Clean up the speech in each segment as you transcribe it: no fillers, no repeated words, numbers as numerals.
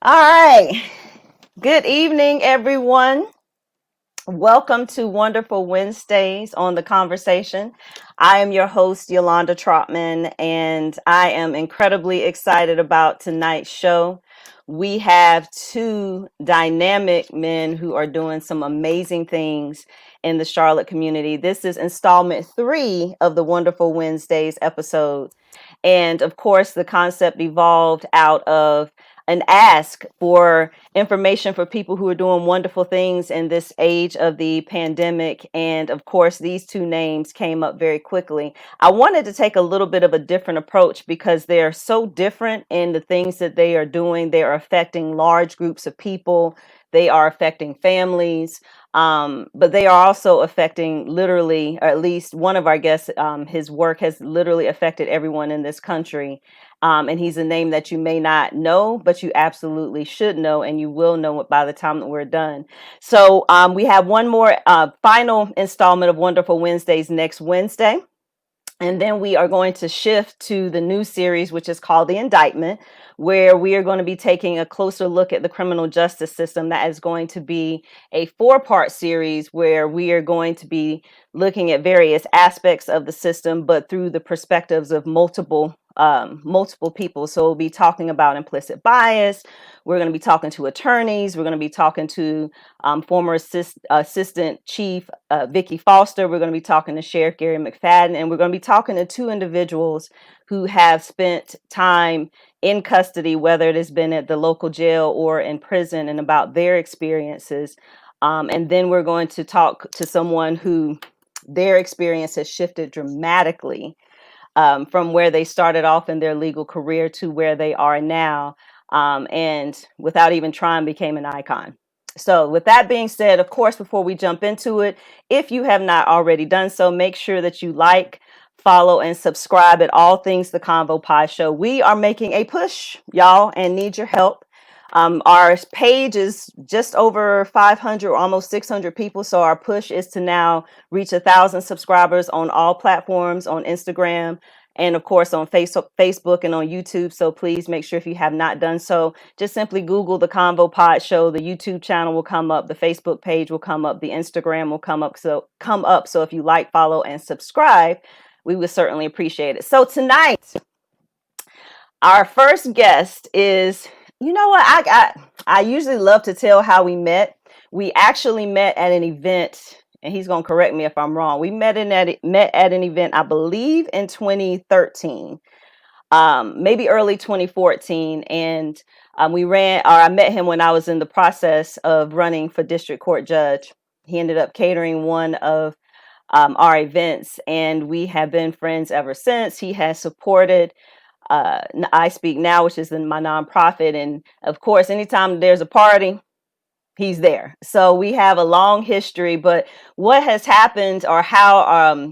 All right. Good evening, everyone. Welcome to Wonderful Wednesdays on The Conversation. I am your host, Yolanda Trotman, and I am incredibly excited about tonight's show. We have two dynamic men who are doing some amazing things in the Charlotte community. This is installment 3 of the Wonderful Wednesdays episode. And of course, the concept evolved out of an ask for information for people who are doing wonderful things in this age of the pandemic. And of course, these two names came up very quickly. I wanted to take a little bit of a different approach because they're so different in the things that they are doing. They are affecting large groups of people, they are affecting families. But they are also affecting literally, or at least one of our guests, his work has literally affected everyone in this country. And he's a name that you may not know, but you absolutely should know, and you will know it by the time that we're done. So we have one more final installment of Wonderful Wednesdays next Wednesday. And then we are going to shift to the new series, which is called The Indictment, where we are going to be taking a closer look at the criminal justice system. That is going to be a 4-part series where we are going to be looking at various aspects of the system, but through the perspectives of multiple people. So we'll be talking about implicit bias. We're going to be talking to attorneys. We're going to be talking to former assistant chief Vicky Foster. We're going to be talking to Sheriff Gary McFadden, and we're going to be talking to two individuals who have spent time in custody, whether it has been at the local jail or in prison, and about their experiences. And then we're going to talk to someone who their experience has shifted dramatically from where they started off in their legal career to where they are now, and without even trying became an icon. So with that being said, of course, before we jump into it, if you have not already done so, make sure that you like, follow, and subscribe at All Things The Convo Pie Show. We are making a push, y'all, and need your help. Our page is just over 500, almost 600 people. So our push is to now reach 1,000 subscribers on all platforms, on Instagram, and of course on Facebook and on YouTube. So please make sure, if you have not done so, just simply Google The Convo Pod Show. The YouTube channel will come up, the Facebook page will come up, the Instagram will come up. So if you like, follow, and subscribe, we would certainly appreciate it. So tonight, our first guest is, you know what? I usually love to tell how we met. We actually met at an event, and he's gonna correct me if I'm wrong. We met at an event, I believe, in 2013, maybe early 2014, and I met him when I was in the process of running for district court judge. He ended up catering one of our events, and we have been friends ever since. He has supported I Speak Now, which is my nonprofit. And of course, anytime there's a party, he's there. So we have a long history, but what has happened, or how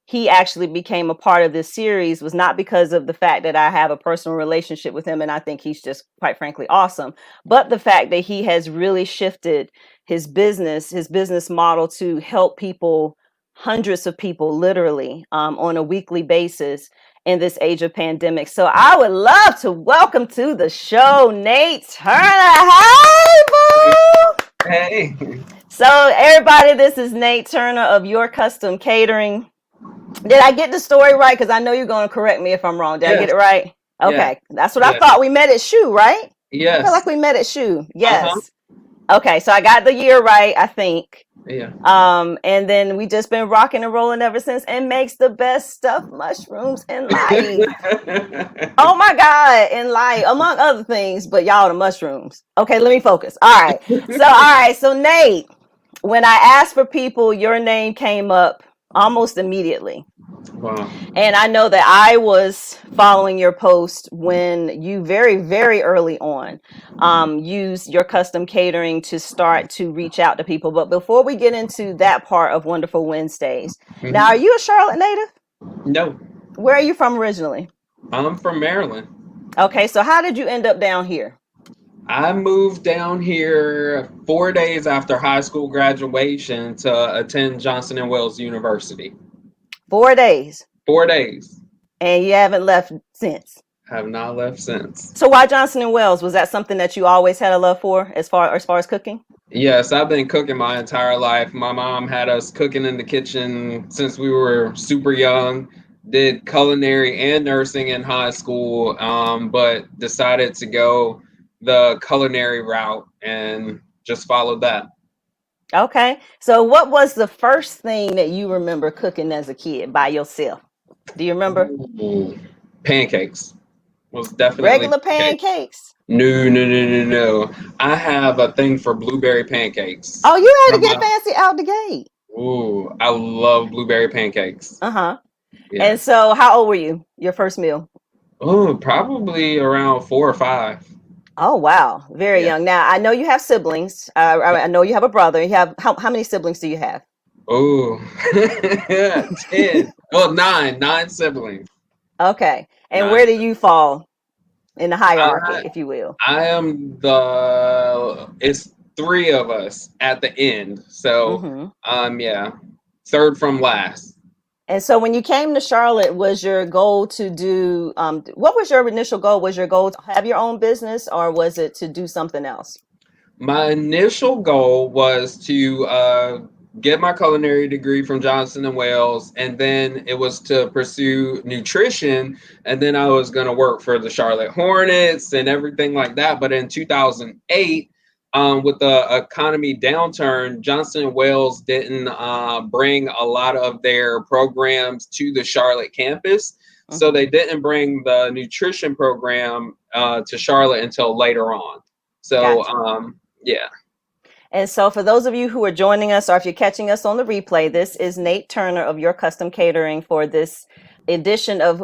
he actually became a part of this series, was not because of the fact that I have a personal relationship with him and I think he's just, quite frankly, awesome, but the fact that he has really shifted his business model to help people, hundreds of people, literally, on a weekly basis in this age of pandemic. So I would love to welcome to the show Nate Turner. Hi, boo! Hey. So everybody, this is Nate Turner of Your Custom Catering. Did I get the story right? Because I know you're going to correct me if I'm wrong. Did I get it right? Okay, that's what I thought. We met at Shoe, right? Yes. I feel like we met at Shoe. Yes. Okay, so I got the year right, I think. Yeah. And then we just been rocking and rolling ever since, and makes the best stuffed mushrooms in life. Oh my God, in life, among other things, but y'all, the mushrooms. Okay, let me focus. All right. So Nate, when I asked for people, your name came up almost immediately. Wow. And I know that I was following your post when you very, very early on used Your Custom Catering to start to reach out to people. But before we get into that part of Wonderful Wednesdays, now, are you a Charlotte native? No. Where are you from originally? I'm from Maryland. Okay, so how did you end up down here? I moved down here 4 days after high school graduation to attend Johnson & Wales University. 4 days. 4 days. And you haven't left since? Have not left since. So why Johnson and Wells? Was that something that you always had a love for as far as cooking? Yes, I've been cooking my entire life. My mom had us cooking in the kitchen since we were super young. Did culinary and nursing in high school, but decided to go the culinary route and just followed that. Okay. So what was the first thing that you remember cooking as a kid by yourself? Do you remember? Ooh, pancakes was definitely Regular pancakes. pancakes. No, no, no, no, no. I have a thing for blueberry pancakes. Oh, you had to From get my, fancy out the gate. ooh, I love blueberry pancakes. Uh-huh. And Yes. so how old were you? Your first meal? Oh, probably around 4 or 5. Oh, wow. Very Yeah. young. Now, I know you have siblings. I know you have a brother. You have how many siblings do you have? Oh, 10. Well, nine siblings. Okay. And Nine. where do you fall in the hierarchy, I if you will? I am it's three of us at the end. So, Hmm. yeah, third from last. And so when you came to Charlotte, was your goal to do, what was your initial goal? Was your goal to have your own business or was it to do something else? My initial goal was to get my culinary degree from Johnson and Wales, and then it was to pursue nutrition, and then I was going to work for the Charlotte Hornets and everything like that. But in 2008, with the economy downturn, Johnson and Wales didn't bring a lot of their programs to the Charlotte campus. So Hmm. they didn't bring the nutrition program to Charlotte until later on. So Gotcha. yeah. And so, for those of you who are joining us, or if you're catching us on the replay, this is Nate Turner of Your Custom Catering for this edition of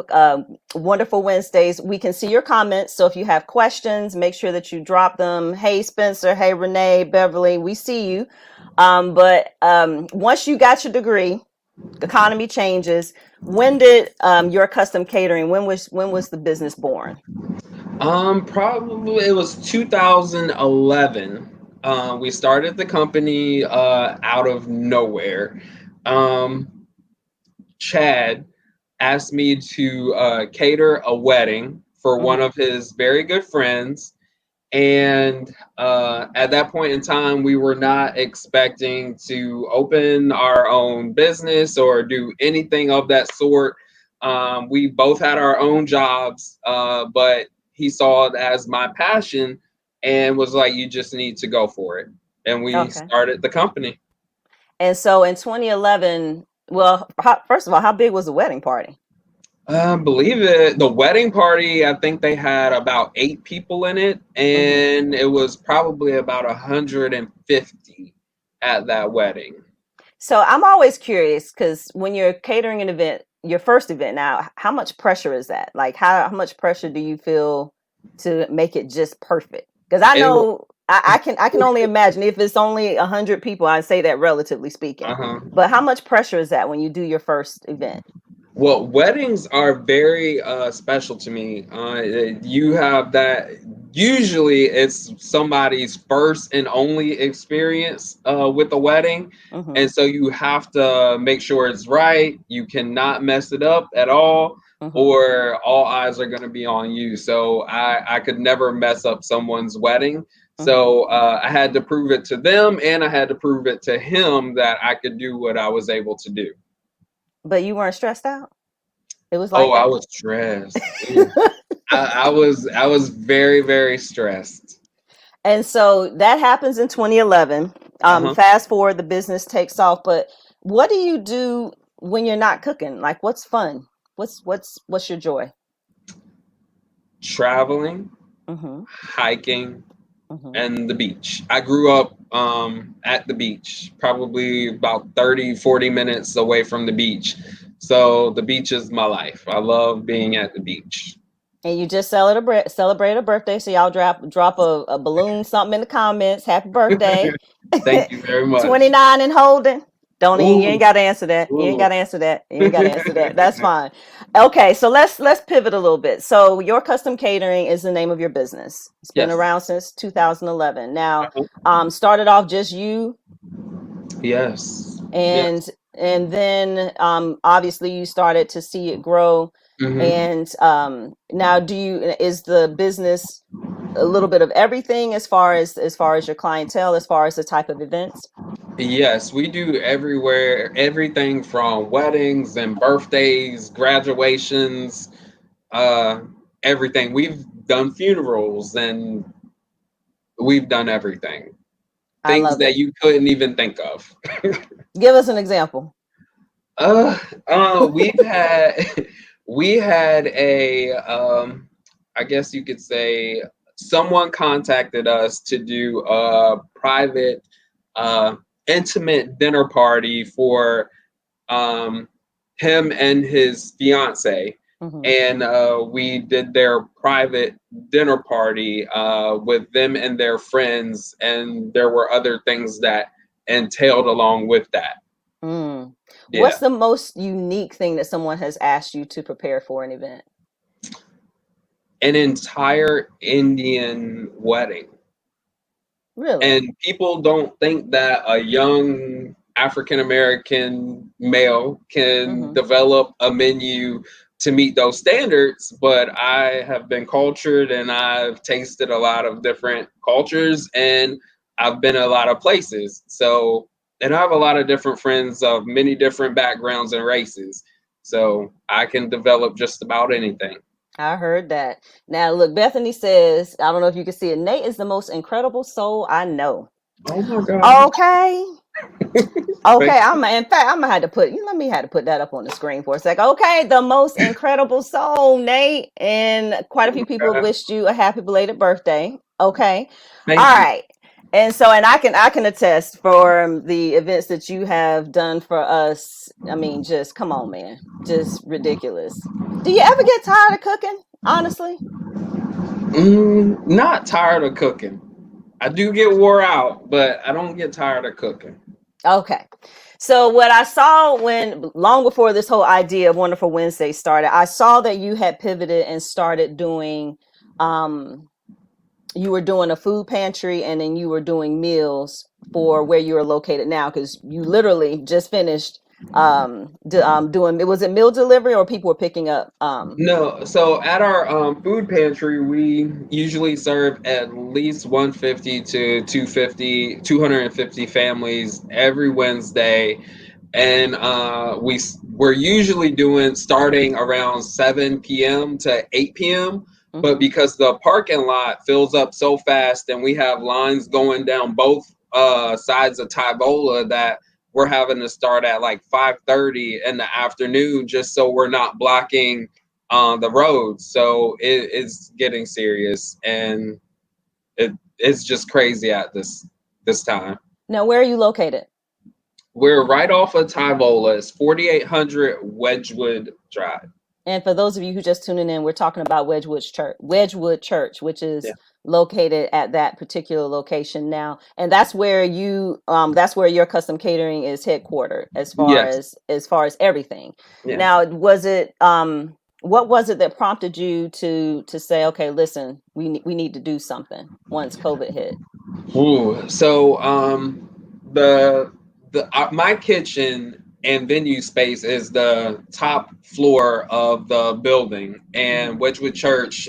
Wonderful Wednesdays. We can see your comments. So, if you have questions, make sure that you drop them. Hey, Spencer. Hey, Renee, Beverly, we see you. But once you got your degree, economy changes. When did Your Custom Catering? When was the business born? Probably it was 2011. We started the company out of nowhere. Um, Chad asked me to cater a wedding for one Hmm. of his very good friends. And at that point in time, we were not expecting to open our own business or do anything of that sort. We both had our own jobs, but he saw it as my passion and was like, you just need to go for it. And we Okay. started the company. And so in 2011, well, first of all, how big was the wedding party? Believe it, the wedding party, I think they had about 8 people in it, Hmm. and it was probably about 150 at that wedding. So I'm always curious because when you're catering an event, your first event now, how much pressure is that? Like, how much pressure do you feel to make it just perfect? Because I It, know I can only imagine if it's only 100 people. I say that relatively speaking, uh-huh. but how much pressure is that when you do your first event? Well, weddings are very special to me. You have that. Usually, it's somebody's first and only experience with a wedding, Hmm. and so you have to make sure it's right. You cannot mess it up at all, Hmm. or all eyes are going to be on you. So I could never mess up someone's wedding. Hmm. So I had to prove it to them, and I had to prove it to him that I could do what I was able to do. But you weren't stressed out. It was Oh, like I that. was stressed. Ooh. I was very, very stressed. And so that happens in 2011. Uh-huh. Fast forward, the business takes off. But what do you do when you're not cooking? Like, what's fun? What's your joy? Traveling, Hmm. hiking, Hmm. and the beach. I grew up at the beach, probably about 30, 40 minutes away from the beach. So the beach is my life. I love being at the beach. And you just celebrate a birthday, so y'all drop a balloon, something in the comments. Happy birthday, Thank you very much. 29 and holding. Don't even, you Ooh, ain't got to answer that. You ain't got ooh. to answer that. You ain't got to answer that. That's fine. Okay, so let's pivot a little bit. So Your Custom Catering is the name of your business. It's been Yes. around since 2011. Now, Uh-huh. started off just you, Yes. Yes. and then obviously you started to see it grow. Hmm. And now, is the business a little bit of everything as far as your clientele, as far as the type of events? Yes, we do everywhere, everything from weddings and birthdays, graduations, uh, everything. We've done funerals and we've done everything. I Things love that it. you couldn't even think of. Give us an example. Uh, we've had we had I guess you could say someone contacted us to do a private, uh, intimate dinner party for um, him and his fiance, Hmm. and we did their private dinner party with them and their friends, and there were other things that entailed along with that. Mm. What's Yeah. the most unique thing that someone has asked you to prepare for an event? An entire Indian wedding. Really? And people don't think that a young African American male can Hmm. develop a menu to meet those standards, but I have been cultured and I've tasted a lot of different cultures and I've been a lot of places. So, and I have a lot of different friends of many different backgrounds and races. So I can develop just about anything. I heard that. Now, look, Bethany says, I don't know if you can see it. Nate is the most incredible soul I know. Oh my God. Okay. Thank Okay, in fact, I'm gonna have to let me have to put that up on the screen for a sec. Okay, the most incredible soul, Nate, and quite a few people have you. wished you a happy belated birthday. Okay, all Thank you. right, and so, and I can attest for the events that you have done for us. I mean, just come on, man, just ridiculous. Do you ever get tired of cooking? Honestly. Not tired of cooking. I do get wore out, but I don't get tired of cooking. Okay. So what I saw when long before this whole idea of Wonderful Wednesday started, I saw that you had pivoted and started doing um you were doing a food pantry, and then you were doing meals for where you are located now, because you literally just finished doing, was it meal delivery or people were picking up No, so at our food pantry, we usually serve at least 150 to 250 families every Wednesday. And we're usually doing starting around 7 p.m. to 8 p.m. But mhm. because the parking lot fills up so fast and we have lines going down both sides of Tybola, that we're having to start at like 5:30 in the afternoon just so we're not blocking the roads. So it's getting serious and it's just crazy at this time. Now, where are you located? We're right off of Tyvola. It's 4800 Wedgwood Drive. And for those of you who just tuning in, we're talking about Wedgwood Church, which Yeah. is located at that particular location now. And that's where your custom catering is headquartered, Yes. as far as everything. Yeah. Now, what was it that prompted you to say, okay, listen, we need to do something once COVID hit? Ooh. So the my kitchen and venue space is the top floor of the building, Hmm. and Wedgwood Church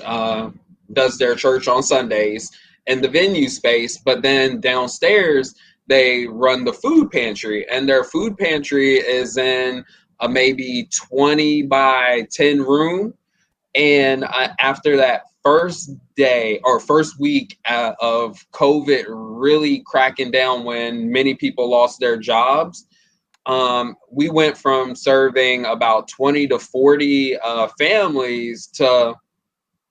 does their church on Sundays in the venue space. But then downstairs they run the food pantry, and their food pantry is in a maybe 20 by 10 room. And after that first day or first week of COVID really cracking down, when many people lost their jobs, we went from serving about 20 to 40 families to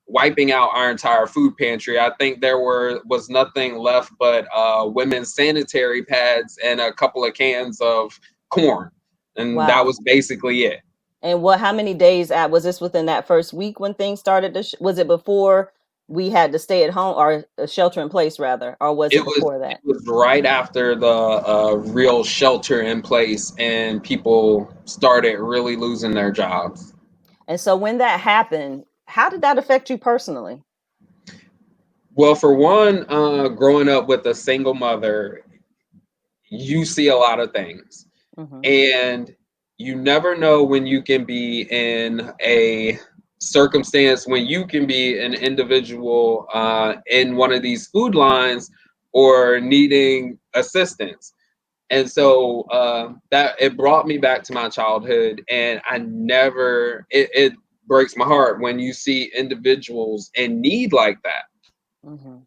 wiping out our entire food pantry. I think there was nothing left but women's sanitary pads and a couple of cans of corn, and that Wow. was basically it. And how many days was this within that first week when things started was it before we had to stay at home, or shelter in place rather, or was It it was before it that? was right after the real shelter in place, and people started really losing their jobs. And so when that happened, how did that affect you personally? Well, for one, growing up with a single mother, you see a lot of things, Hmm. and you never know when you can be in a circumstance, when you can be an individual in one of these food lines or needing assistance. And so that it brought me back to my childhood, and I never it breaks my heart when you see individuals in need like that. Hmm.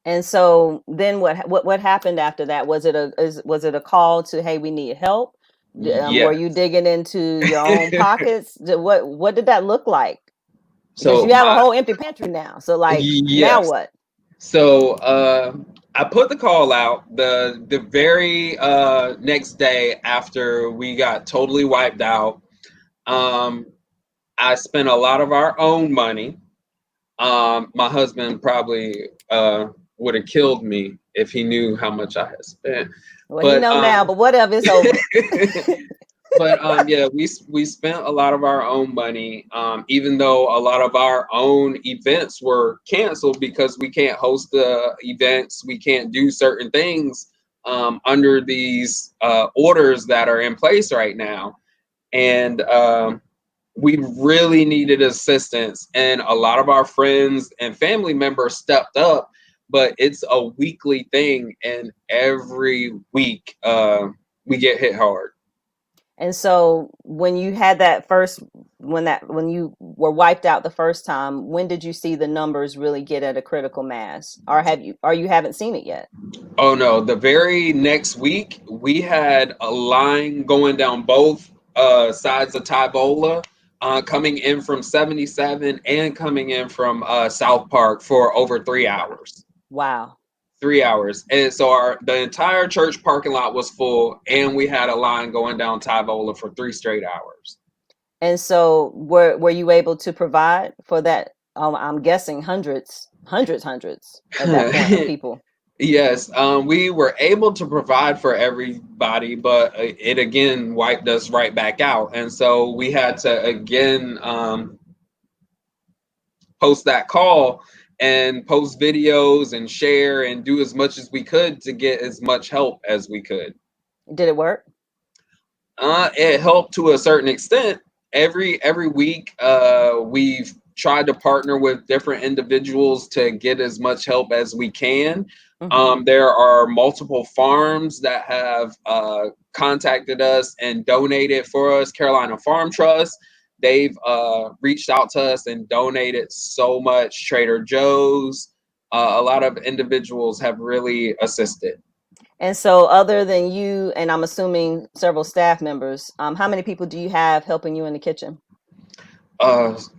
And so then what happened after that? Was it a call to, hey, we need help? Were you Yes. digging into your own pockets? What did that look like? Because So you have a my whole empty pantry now. So like now yes. what? So I put the call out the very next day after we got totally wiped out. Um, I spent a lot of our own money. My husband probably would have killed me if he knew how much I had spent. Well, he But know now, but whatever, it's over. but yeah, we spent a lot of our own money, even though a lot of our own events were canceled because we can't host the events, we can't do certain things under these orders that are in place right now, and we really needed assistance, and a lot of our friends and family members stepped up. But it's a weekly thing, and every week we get hit hard. And so when you had that first, when you were wiped out the first time, when did you see the numbers really get at a critical mass, or you haven't seen it yet? Oh no, the very next week we had a line going down both sides of Tybola, coming in from 77 and coming in from South Park for over 3 hours. Wow. 3 hours. And so the entire church parking lot was full, and we had a line going down Tybola for 3 straight hours. And so were you able to provide for that? I'm guessing hundreds at that point of people. Yes, we were able to provide for everybody, but it again wiped us right back out. And so we had to again post that call and post videos and share and do as much as we could to get as much help as we could. Did it work? It helped to a certain extent. Every week, we've tried to partner with different individuals to get as much help as we can. Hmm. There are multiple farms that have contacted us and donated for us. Carolina Farm Trust, they've reached out to us and donated so much. Trader Joe's, a lot of individuals have really assisted. And so, other than you, and I'm assuming several staff members, how many people do you have helping you in the kitchen?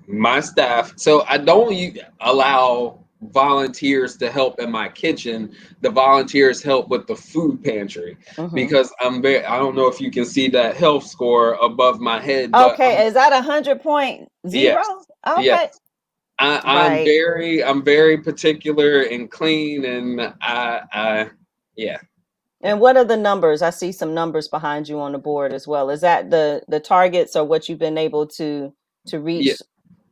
My staff. So I don't allow volunteers to help in my kitchen. The volunteers help with the food pantry Hmm. because I'm very. I don't know if you can see that health score above my head, but Okay, is that 100.0? yes, Okay, yes. right. I'm very particular and clean, and yeah. And what are the numbers? I see some numbers behind you on the board as well. Is that the targets or what you've been able to Yeah. reach?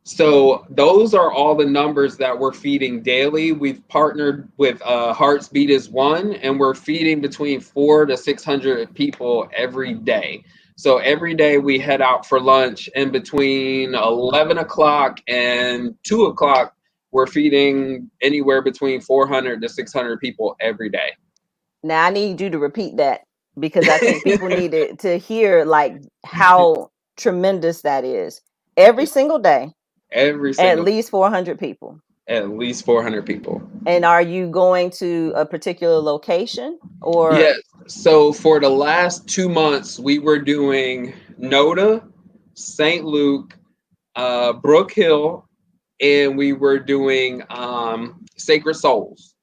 So those are all the numbers that we're feeding daily. We've partnered with Hearts Beat is One, and we're feeding between 400 to 600 people every day. So every day we head out for lunch, and between 11 o'clock and 2 o'clock, we're feeding anywhere between 400 to 600 people every day. Now I need you to repeat that because I think people need to hear like how tremendous that is. Every single day, Every at single, least 400 people. at least 400 people. And are you going to a particular location or? Yes. So for the last 2 months, we were doing Noda, St. Luke, Brook Hill, and we were doing Sacred Souls.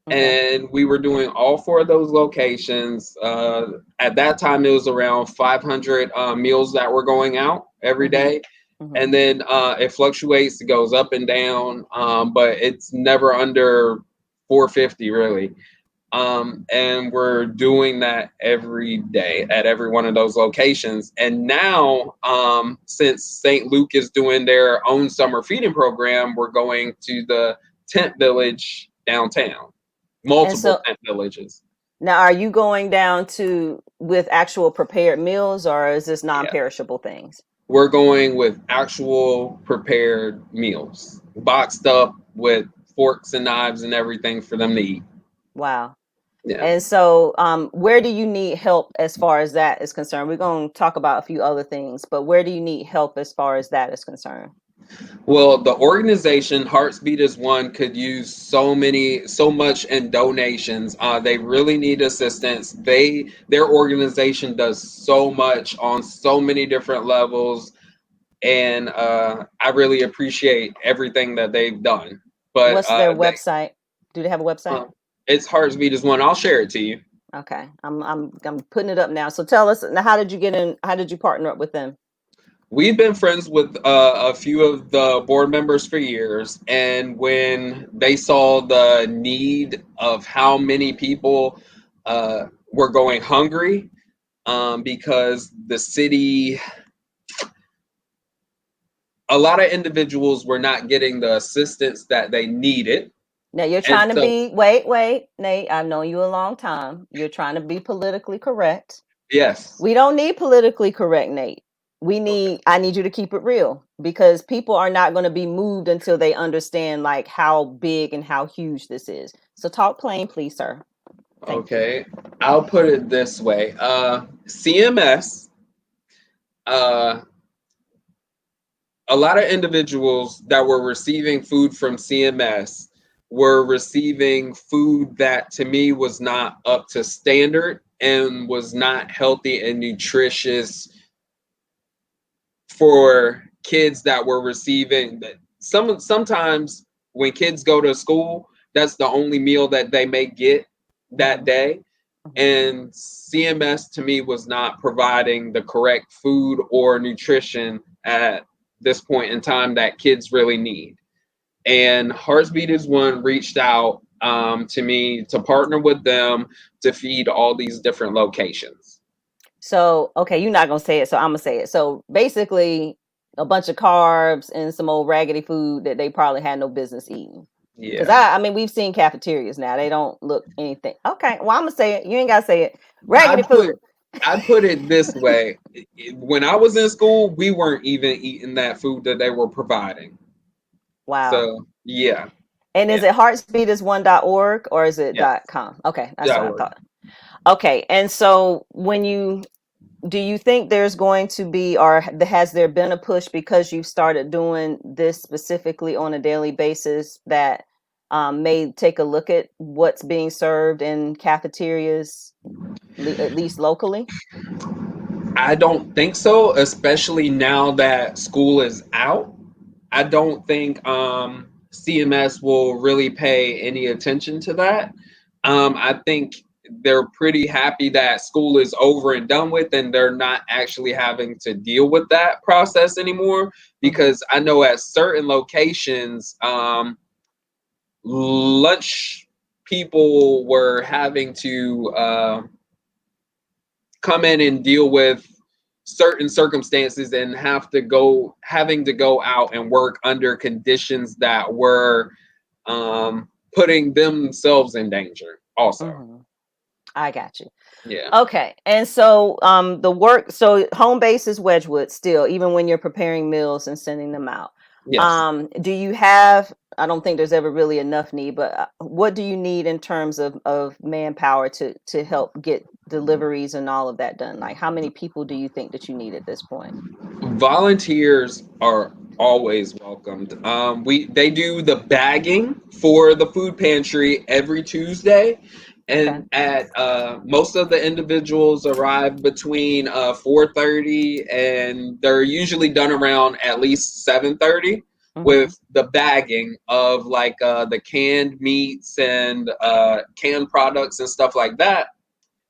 Okay. And we were doing all four of those locations. At that time, it was around 500 meals that were going out every Hmm. day. Hmm. And then it fluctuates, it goes up and down, but it's never under 450 really. And we're doing that every day at every one of those locations. And now, since St. Luke is doing their own summer feeding program, we're going to the tent village downtown, And multiple so tent villages. Now, are you going down to with actual prepared meals, or is this Yeah. non-perishable things? We're going with actual prepared meals, boxed up with forks and knives and everything for them to eat. Wow. Yeah. And so, where do you need help as far as that is concerned? We're going to talk about a few other things, but where do you need help as far as that is concerned? Well, the organization Hearts Beat as One could use so much in donations. They really need assistance. Their organization does so much on so many different levels, and I really appreciate everything that they've done. But What's their website? Do they have a website? it's Hearts Beat as One. I'll share it to you. Okay, I'm putting it up now. So tell us now, how did you get in? How did you partner up with them? We've been friends with a few of the board members for years, and when they saw the need of how many people were going hungry, because the city, a lot of individuals were not getting the assistance that they needed, Now you're and trying to so wait, Nate. I've known you a long time. You're trying to be politically correct. yes, We don't need politically correct, Nate. okay, I need you to keep it real, because people are not going to be moved until they understand like how big and how huge this is. So talk plain, please, sir. Thank you. okay, I'll put it this way: CMS. Uh, a lot of individuals that were receiving food from CMS were receiving food that to me was not up to standard and was not healthy and nutritious for kids that were receiving that. Sometimes when kids go to school, that's the only meal that they may get that Mhm, day, mhm. and CMS to me was not providing the correct food or nutrition at this point in time that kids really need. And Heartbeat is One reached out to me to partner with them to feed all these different locations. So, okay, you're not gonna say it, so I'm gonna say it. So basically, a bunch of carbs and some old raggedy food that they probably had no business eating. Because Yeah, I mean, we've seen cafeterias now; they don't look anything. Okay, well, I'm gonna say it. You ain't gotta say it. I Raggedy put food. I put it this way: when I was in school, we weren't even eating that food that they were providing. Wow. So yeah, And is yeah, it heartsbeatis1.org or is it yes, .com? Okay, that's that what I word. thought. Okay, and so when you do you think there's going to be, or has there been a push because you've started doing this specifically on a daily basis that may take a look at what's being served in cafeterias, at least locally? I don't think so, especially now that school is out. I don't think CMS will really pay any attention to that. I think they're pretty happy that school is over and done with, and they're not actually having to deal with that process anymore. Hmm. Because I know at certain locations, lunch people were having to come in and deal with certain circumstances and having to go out and work under conditions that were putting themselves in danger also. Hmm. I got you. Yeah. Okay. And so so home base is Wedgwood still, even when you're preparing meals and sending them out. Yes. Do you have, I don't think there's ever really enough need, but what do you need in terms of manpower to help get deliveries and all of that done? Like how many people do you think that you need at this point? Volunteers are always welcomed. We They do the bagging for the food pantry every Tuesday, Okay. and at most of the individuals arrive between 4:30, and they're usually done around at least 7:30 Hmm. with the bagging of like the canned meats and canned products and stuff like that.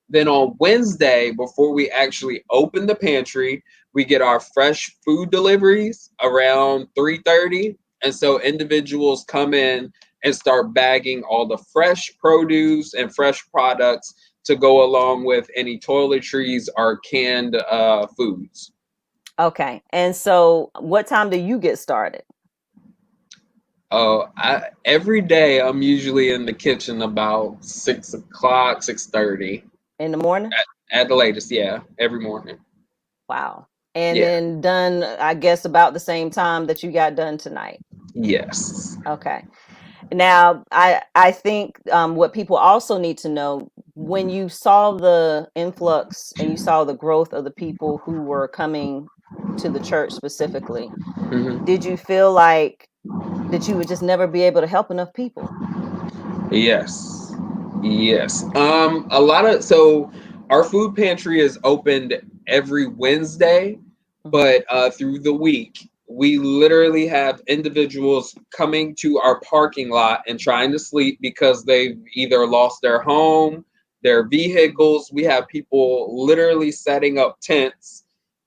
Then on Wednesday, before we actually open the pantry, we get our fresh food deliveries around 3:30. And so individuals come in and start bagging all the fresh produce and fresh products to go along with any toiletries or canned foods. Okay. And so what time do you get started? Oh, every day I'm usually in the kitchen about 6 o'clock, 6:30 In the morning? at the latest. Yeah, every morning. Wow. And Yeah. then done, I guess, about the same time that you got done tonight. Yes. Okay. Now, I think what people also need to know, when you saw the influx and you saw the growth of the people who were coming to the church specifically, Hmm. did you feel like that you would just never be able to help enough people? Yes. Yes. A lot of so our food pantry is opened every Wednesday, Hmm. but through the week we literally have individuals coming to our parking lot and trying to sleep because they've either lost their home, their vehicles. We have people literally setting up tents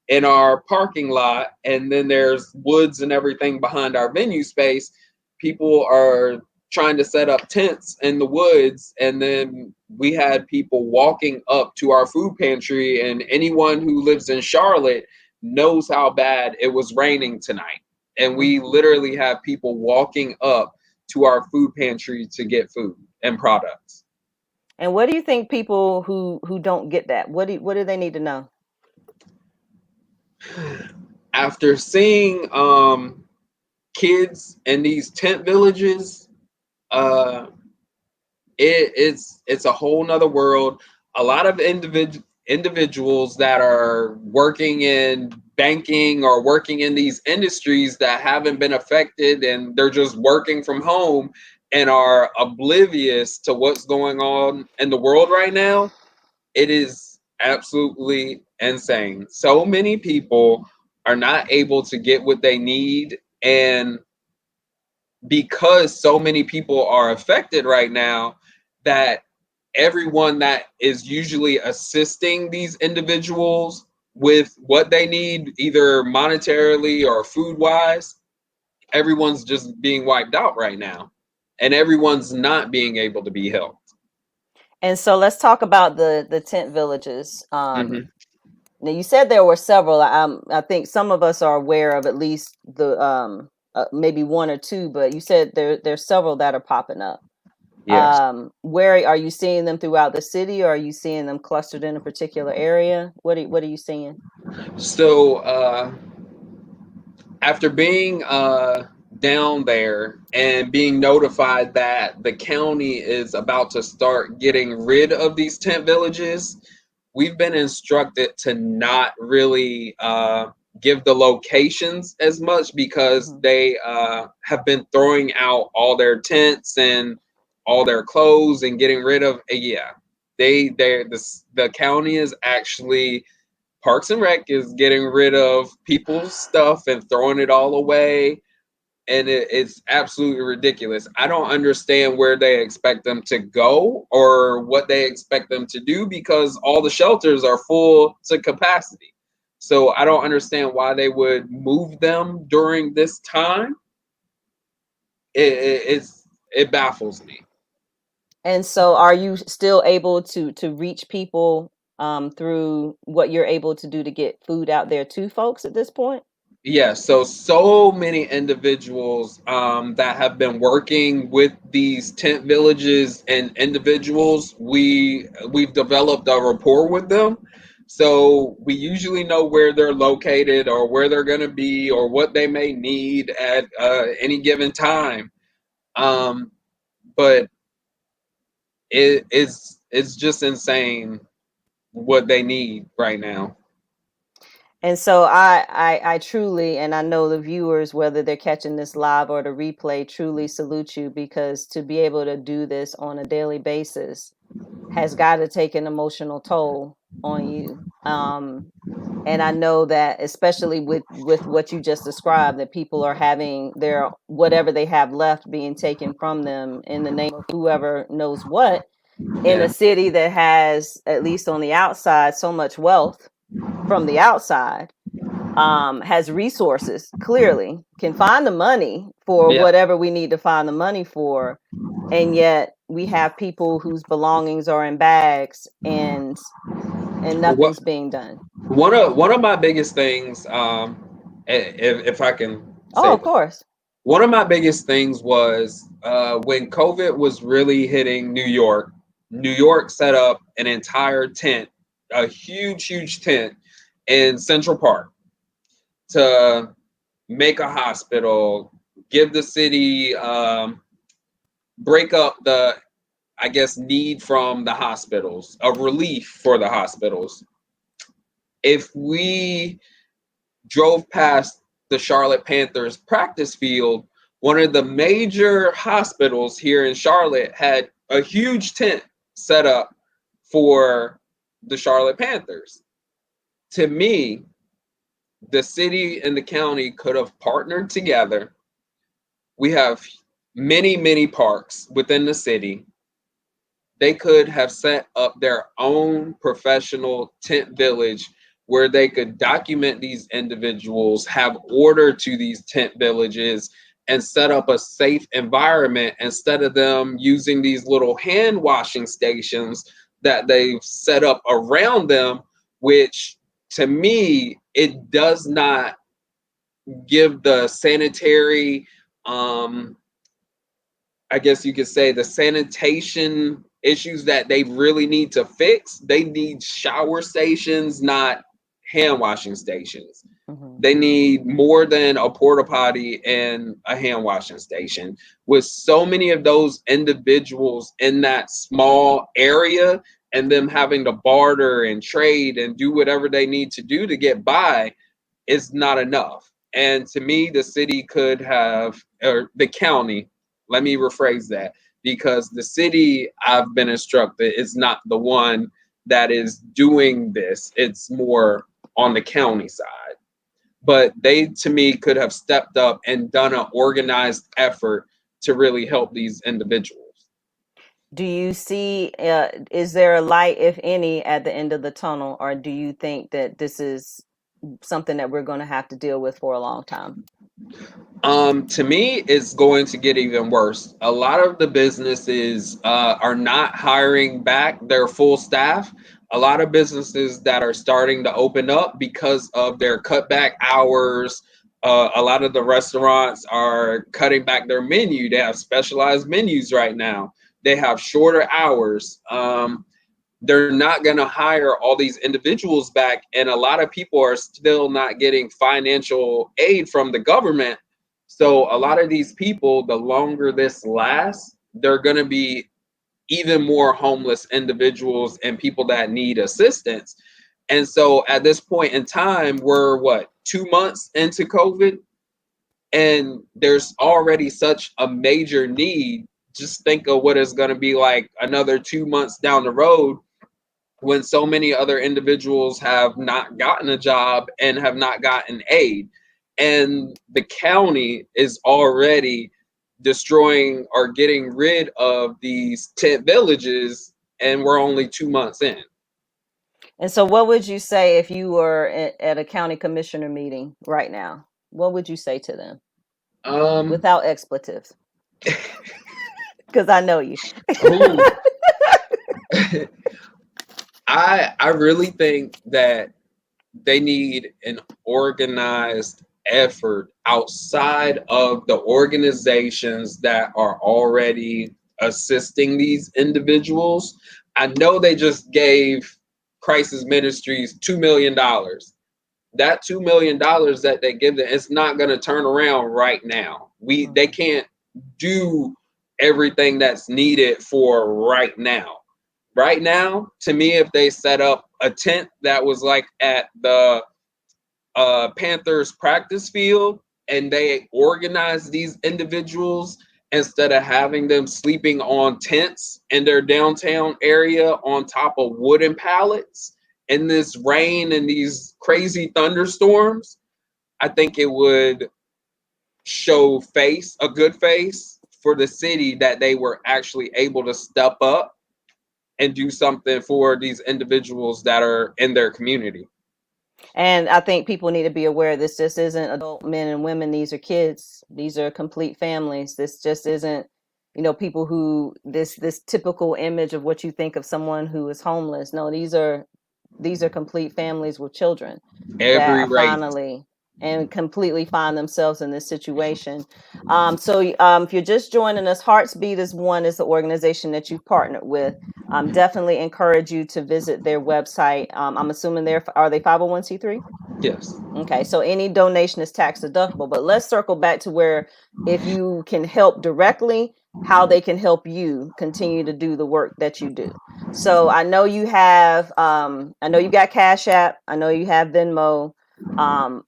in our parking lot, and then there's woods and everything behind our venue space. People are trying to set up tents in the woods, and then we had people walking up to our food pantry, and anyone who lives in Charlotte knows how bad it was raining tonight, and we Hmm. literally have people walking up to our food pantry to get food and products. And what do you think people who don't get that? What do they need to know? After seeing kids in these tent villages, uh it's a whole nother world. A lot of individuals that are working in banking or working in these industries that haven't been affected, and they're just working from home and are oblivious to what's going on in the world right now. It is absolutely insane. So many people are not able to get what they need, and because so many people are affected right now, that everyone that is usually assisting these individuals with what they need, either monetarily or food wise, everyone's just being wiped out right now, and everyone's not being able to be helped. And so let's talk about the tent villages. Hmm. Now you said there were several. I think some of us are aware of at least the maybe one or two, but you said there's several that are popping up. Yes. Where are you seeing them throughout the city, or are you seeing them clustered in a particular area? What are you seeing? So after being down there and being notified that the county is about to start getting rid of these tent villages, we've been instructed to not really give the locations as much, because Hmm. they have been throwing out all their tents and all their clothes and getting rid of. Yeah, the county is actually, Parks and Rec is getting rid of people's stuff and throwing it all away, and it's absolutely ridiculous. I don't understand where they expect them to go or what they expect them to do, because all the shelters are full to capacity. So I don't understand why they would move them during this time. It baffles me. And so, are you still able to reach people through what you're able to do to get food out there to folks at this point? Yeah, so many individuals that have been working with these tent villages and individuals, we've developed a rapport with them. So we usually know where they're located or where they're going to be or what they may need at any given time. Um, but it's just insane what they need right now. And so I truly, and I know the viewers, whether they're catching this live or the replay, truly salute you, because to be able to do this on a daily basis has got to take an emotional toll on you. And I know that, especially with what you just described, that people are having their whatever they have left being taken from them in the name of whoever knows what, in a Yeah, city that has, at least on the outside, so much wealth from the outside, has resources, clearly can find the money for yeah. whatever we need to find the money for, and yet we have people whose belongings are in bags, and What nothing's being done. one of my biggest things, if I can Oh, say of this, course. One of my biggest things was when COVID was really hitting New York. New York set up an entire tent, a huge tent in Central Park to make a hospital, give the city, break up the, I guess, need from the hospitals, a relief for the hospitals. If we drove past the Charlotte Panthers practice field, one of the major hospitals here in Charlotte had a huge tent set up for the Charlotte Panthers. To me, the city and the county could have partnered together. We have many parks within the city. They could have set up their own professional tent village where they could document these individuals, have order to these tent villages, and set up a safe environment instead of them using these little hand washing stations that they've set up around them, which to me, it does not give the sanitary, I guess you could say, the sanitation issues that they really need to fix. They need shower stations, not hand washing stations. Mm-hmm. They need more than a porta potty and a hand washing station. With so many of those individuals in that small area and them having to barter and trade and do whatever they need to do to get by, is not enough. And to me, the city could have, or the county, let me rephrase that, because the city, I've been instructed, is not the one that is doing this. It's more on the county side. But they, to me, could have stepped up and done an organized effort to really help these individuals. Do you see, is there a light, if any, at the end of the tunnel, or do you think that this is something that we're going to have to deal with for a long time? To me, it's going to get even worse. A lot of the businesses are not hiring back their full staff. A lot of businesses that are starting to open up because of their cutback hours. A lot of the restaurants are cutting back their menu. They have specialized menus right now. They have shorter hours. They're not going to hire all these individuals back. And a lot of people are still not getting financial aid from the government. So a lot of these people, the longer this lasts, they're going to be even more homeless individuals and people that need assistance. And so at this point in time, we're what, 2 months into COVID, and there's already such a major need. Just think of what it's going to be like another 2 months down the road when so many other individuals have not gotten a job and have not gotten aid. And the county is already destroying or getting rid of these tent villages, and we're only 2 months in. And so, what would you say if you were at a county commissioner meeting right now? What would you say to them Um, without expletives? Because I know you. I really think that they need an organized effort outside of the organizations that are already assisting these individuals. I know they just gave Crisis Ministries $2 million. That $2 million that they give them, it's not going to turn around right now. They can't do everything that's needed for right now. Right now, to me, if they set up a tent that was like at the Panthers practice field and they organize these individuals instead of having them sleeping on tents in their downtown area on top of wooden pallets in this rain and these crazy thunderstorms, I think it would show a good face for the city that they were actually able to step up and do something for these individuals that are in their community. And I think people need to be aware this just isn't adult men and women. These are kids. These are complete families. This just isn't, people who this typical image of what you think of someone who is homeless. No, these are complete families with children that Every are race. finally and completely find themselves in this situation. If you're just joining us, Hearts Beat is the organization that you've partnered with. Definitely encourage you to visit their website. I'm assuming are they 501c3? Yes. Okay, so any donation is tax deductible, but let's circle back to where if you can help directly, how they can help you continue to do the work that you do. So I know you have, I know you got Cash App, I know you have Venmo.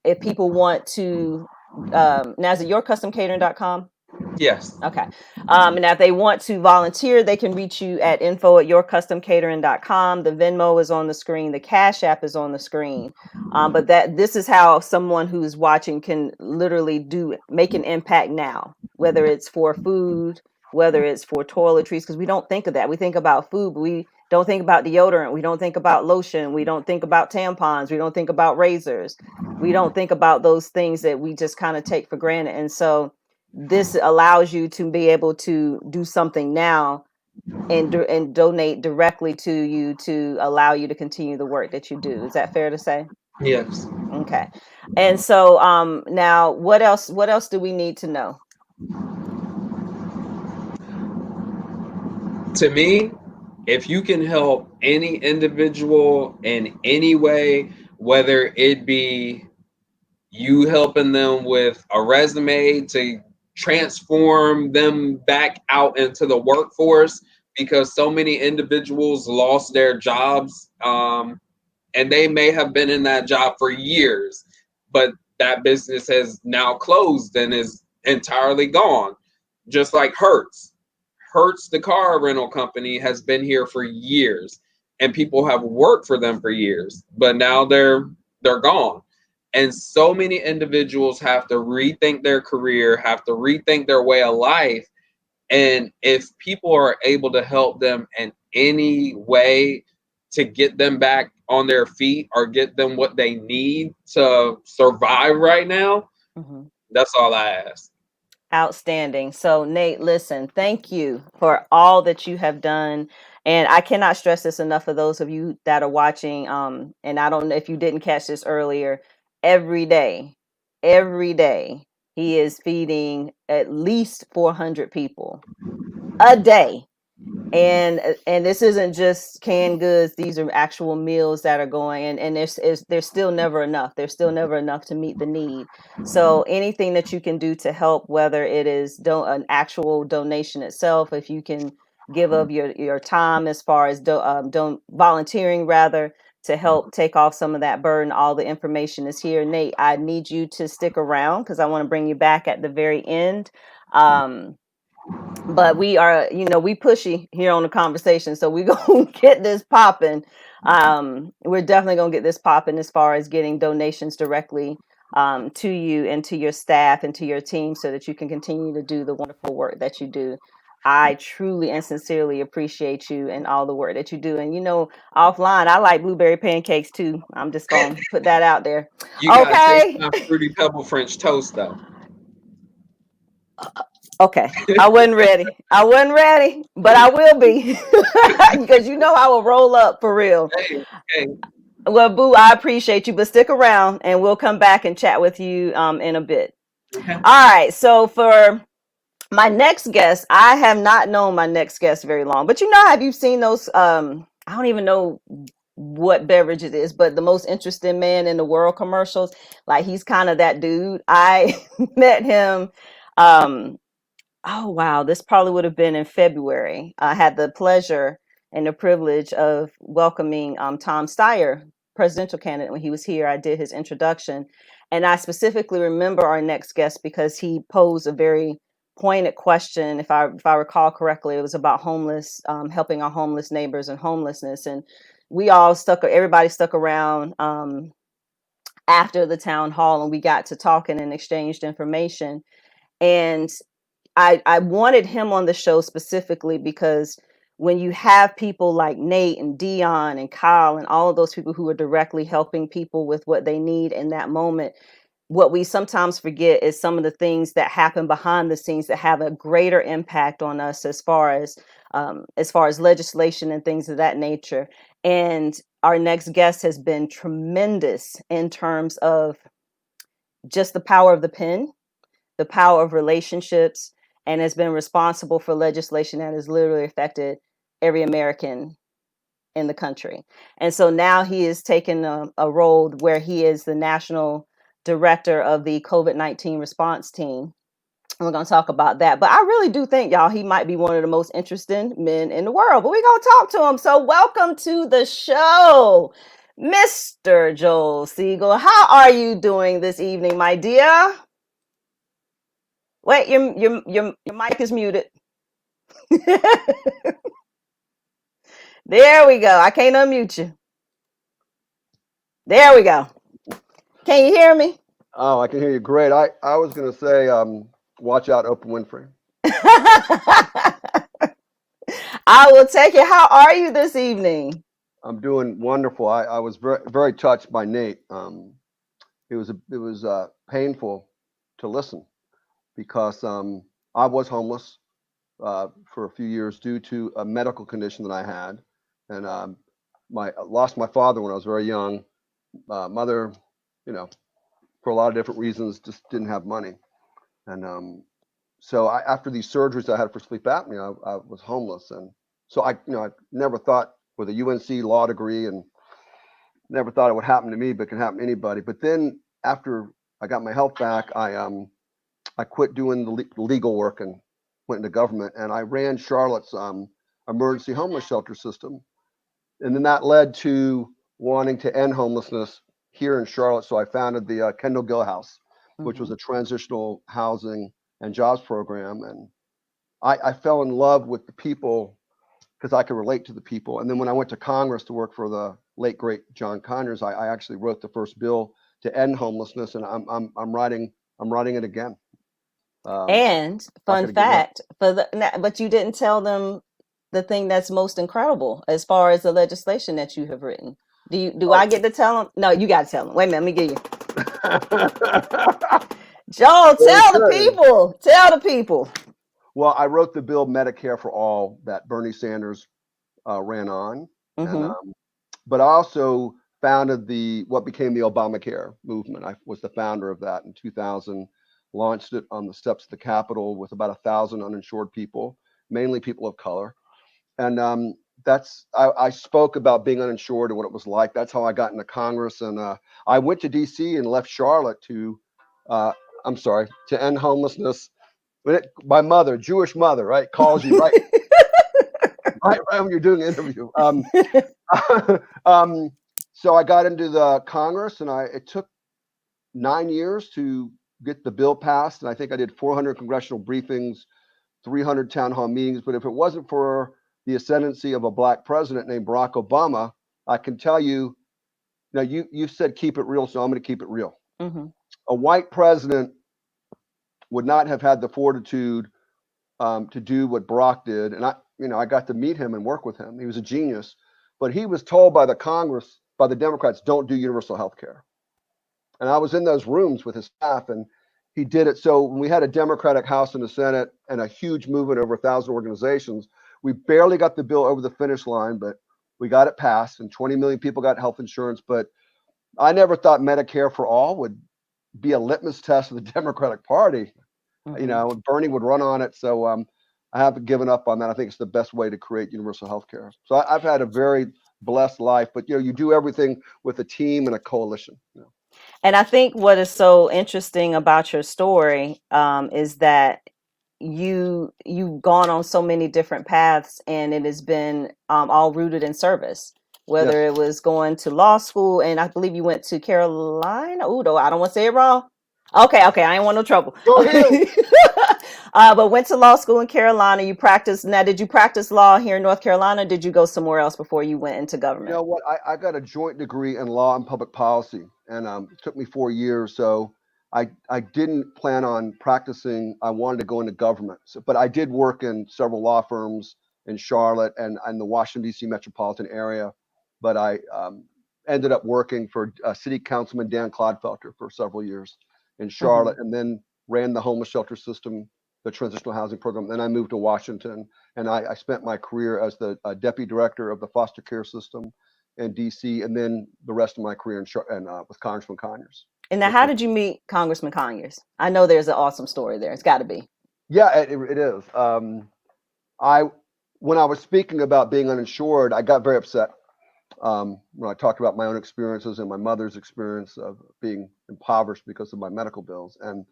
If people want to, now is it yourcustomcatering.com? Yes. Okay. And now if they want to volunteer, they can reach you at info@yourcustomcatering.com. The Venmo is on the screen. The Cash App is on the screen. But this is how someone who's watching can literally make an impact now, whether it's for food, whether it's for toiletries, because we don't think of that. We think about food, but we don't think about deodorant. We don't think about lotion. We don't think about tampons. We don't think about razors. We don't think about those things that we just kind of take for granted. And so this allows you to be able to do something now and donate directly to you to allow you to continue the work that you do. Is that fair to say? Yes. Okay. And so now what else do we need to know? To me, if you can help any individual in any way, whether it be you helping them with a resume to transform them back out into the workforce, because so many individuals lost their jobs, and they may have been in that job for years, but that business has now closed and is entirely gone. Just like Hertz, the car rental company, has been here for years, and people have worked for them for years, but now they're gone. And so many individuals have to rethink their career, have to rethink their way of life. And if people are able to help them in any way to get them back on their feet or get them what they need to survive right now, that's all I ask. Outstanding. So, Nate, listen, thank you for all that you have done. And I cannot stress this enough for those of you that are watching. And I don't know if you didn't catch this earlier, every day, he is feeding at least 400 people a day. And this isn't just canned goods, these are actual meals that are going, and there's still never enough, to meet the need. So anything that you can do to help, whether it is an actual donation itself, if you can give of your time, as far as don't volunteering rather, to help take off some of that burden, all the information is here. Nate, I need you to stick around because I want to bring you back at the very end. But we are, we pushy here on the conversation, so we're gonna get this popping. We're definitely gonna get this popping as far as getting donations directly to you and to your staff and to your team, so that you can continue to do the wonderful work that you do. I truly and sincerely appreciate you and all the work that you do. And offline, I like blueberry pancakes too. I'm just gonna put that out there. You gotta taste Okay. my fruity pebble French toast though. Okay, I wasn't ready, but I will be because I will roll up for real. Hey, hey. Well, Boo, I appreciate you, but stick around and we'll come back and chat with you in a bit. Okay. All right, so for my next guest, I have not known my next guest very long, but have you seen those? I don't even know what beverage it is, but the most interesting man in the world commercials. Like, he's kind of that dude. I met him. Oh, wow. This probably would have been in February. I had the pleasure and the privilege of welcoming Tom Steyer, presidential candidate, when he was here. I did his introduction. And I specifically remember our next guest because he posed a very pointed question. If I recall correctly, it was about helping our homeless neighbors and homelessness. And everybody stuck around after the town hall, and we got to talking and exchanged information. And I wanted him on the show specifically because when you have people like Nate and Dion and Kyle and all of those people who are directly helping people with what they need in that moment, what we sometimes forget is some of the things that happen behind the scenes that have a greater impact on us, as far as legislation and things of that nature. And our next guest has been tremendous in terms of just the power of the pen, the power of relationships, and has been responsible for legislation that has literally affected every American in the country. And so now he is taking a role where he is the national director of the COVID-19 response team. And we're going to talk about that. But I really do think, y'all, he might be one of the most interesting men in the world. But we're going to talk to him. So welcome to the show, Mr. Joel Segal. How are you doing this evening, my dear? Wait, your mic is muted. There we go. I can't unmute you. There we go. Can you hear me? Oh, I can hear you great. I was going to say, watch out, Oprah Winfrey. I will take it. How are you this evening? I'm doing wonderful. I was very, very touched by Nate. It was painful to listen because I was homeless for a few years due to a medical condition that I had, and I lost my father when I was very young. Mother, you know, for a lot of different reasons, just didn't have money, and so after these surgeries I had for sleep apnea, I was homeless, and so I never thought with a UNC law degree, and never thought it would happen to me, but it can happen to anybody. But then after I got my health back, I quit doing the legal work and went into government, and I ran Charlotte's emergency homeless shelter system, and then that led to wanting to end homelessness here in Charlotte. So I founded the Kendall Gill House, which was a transitional housing and jobs program. And I fell in love with the people because I could relate to the people. And then when I went to Congress to work for the late great John Conyers, I actually wrote the first bill to end homelessness, and I'm writing it again. And Not fun going to give up. fact, but you didn't tell them the thing that's most incredible as far as the legislation that you have written. Do Oh. I get to tell them? No, you got to tell them. Wait a minute, let me give you. Joel, Very tell the good. people. Tell the people. Well, I wrote the bill Medicare for All that Bernie Sanders ran on, and Mm-hmm. but I also founded the what became the Obamacare movement. I was the founder of that in 2000. Launched it on the steps of the Capitol with about 1,000 uninsured people, mainly people of color, and I spoke about being uninsured and what it was like. That's how I got into Congress, and I went to D.C. and left Charlotte to, I'm sorry, to end homelessness. My mother, Jewish mother, right, calls you right when you're doing an interview. um, so I got into the Congress, and it took 9 years to get the bill passed, and I think I did 400 congressional briefings, 300 town hall meetings. But if it wasn't for the ascendancy of a black president named Barack Obama, I can tell you. Now you said keep it real, so I'm going to keep it real. Mm-hmm. A white president would not have had the fortitude to do what Barack did, and I got to meet him and work with him. He was a genius, but he was told by the Congress, by the Democrats, don't do universal health care. And I was in those rooms with his staff, and he did it. So when we had a Democratic House and the Senate and a huge movement over 1,000 organizations, we barely got the bill over the finish line, but we got it passed, and 20 million people got health insurance. But I never thought Medicare for all would be a litmus test of the Democratic Party. Mm-hmm. Bernie would run on it. So I haven't given up on that. I think it's the best way to create universal health care. So I've had a very blessed life, but you do everything with a team and a coalition. And I think what is so interesting about your story is that you've gone on so many different paths, and it has been all rooted in service. Whether Yes. it was going to law school, and I believe you went to Carolina. Oh, no, I don't want to say it wrong. Okay, I ain't want no trouble. Go ahead. But went to law school in Carolina. You practiced. Now, did you practice law here in North Carolina? Or did you go somewhere else before you went into You government? know what? I got a joint degree in law and public policy, and it took me 4 years. So I didn't plan on practicing. I wanted to go into government. So, but I did work in several law firms in Charlotte and the Washington, D.C. metropolitan area. But I ended up working for City Councilman Dan Clodfelter for several years in Mm-hmm. Charlotte, and then ran the homeless shelter system, the transitional housing program. Then I moved to Washington, and I spent my career as the deputy director of the foster care system in DC, and then the rest of my career with Congressman Conyers. And now, which how was, did you meet Congressman Conyers? I know there's an awesome story there. It's got to be. yeah, it is. I when I was speaking about being uninsured, I got very upset when I talked about my own experiences and my mother's experience of being impoverished because of my medical bills. And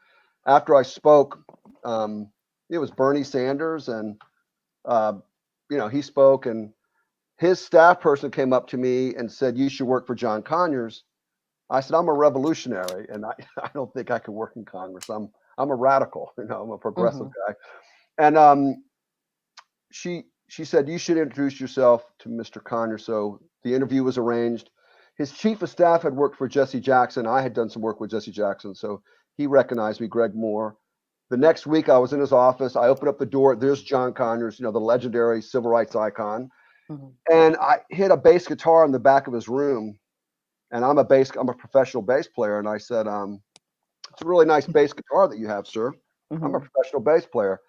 after I spoke, it was Bernie Sanders, and uh, he spoke, and his staff person came up to me and said, "You should work for John Conyers." I said, "I'm a revolutionary, and I don't think I can work in Congress. I'm a radical, I'm a progressive Hmm. guy." And she said, "You should introduce yourself to Mr. Conyers." So the interview was arranged. His chief of staff had worked for Jesse Jackson. I had done some work with Jesse Jackson, so he recognized me, Greg Moore. The next week, I was in his office. I opened up the door. There's John Conyers, the legendary civil rights icon. Hmm. And I hit a bass guitar in the back of his room. And I'm a professional bass player. And I said, "It's a really nice bass guitar that you have, sir. I'm a Hmm. professional bass player."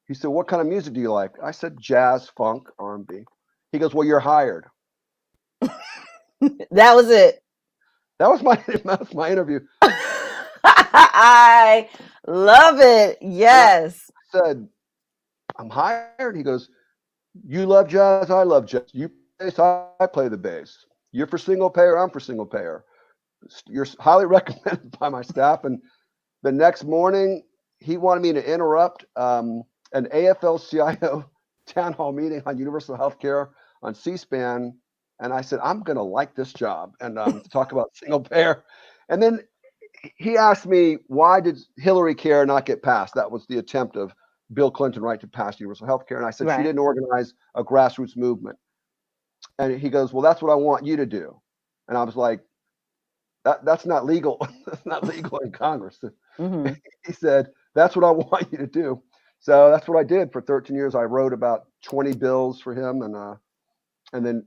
He said, "What kind of music do you like?" I said, "Jazz, funk, R&B." He goes, "Well, you're hired." That was it. That was my that was my interview. I love it. And I Yes. said, "I'm hired." He goes, "You love jazz, I love jazz. You play bass, I play the bass. You're for single payer, I'm for single payer. You're highly recommended by my staff." And the next morning, he wanted me to interrupt an AFL-CIO town hall meeting on universal health care on C-SPAN. And I said, "I'm going to like this job," and to talk about single payer. And then he asked me, why did Hillary Care not get passed? That was the attempt of Bill Clinton, right, to pass universal health care. And I said, "She Right. didn't organize a grassroots movement." And he goes, "Well, that's what I want you to do." And I was like, that's not legal. That's not legal in Congress. Hmm. He said, "That's what I want you to do." So that's what I did for 13 years. I wrote about 20 bills for him, and then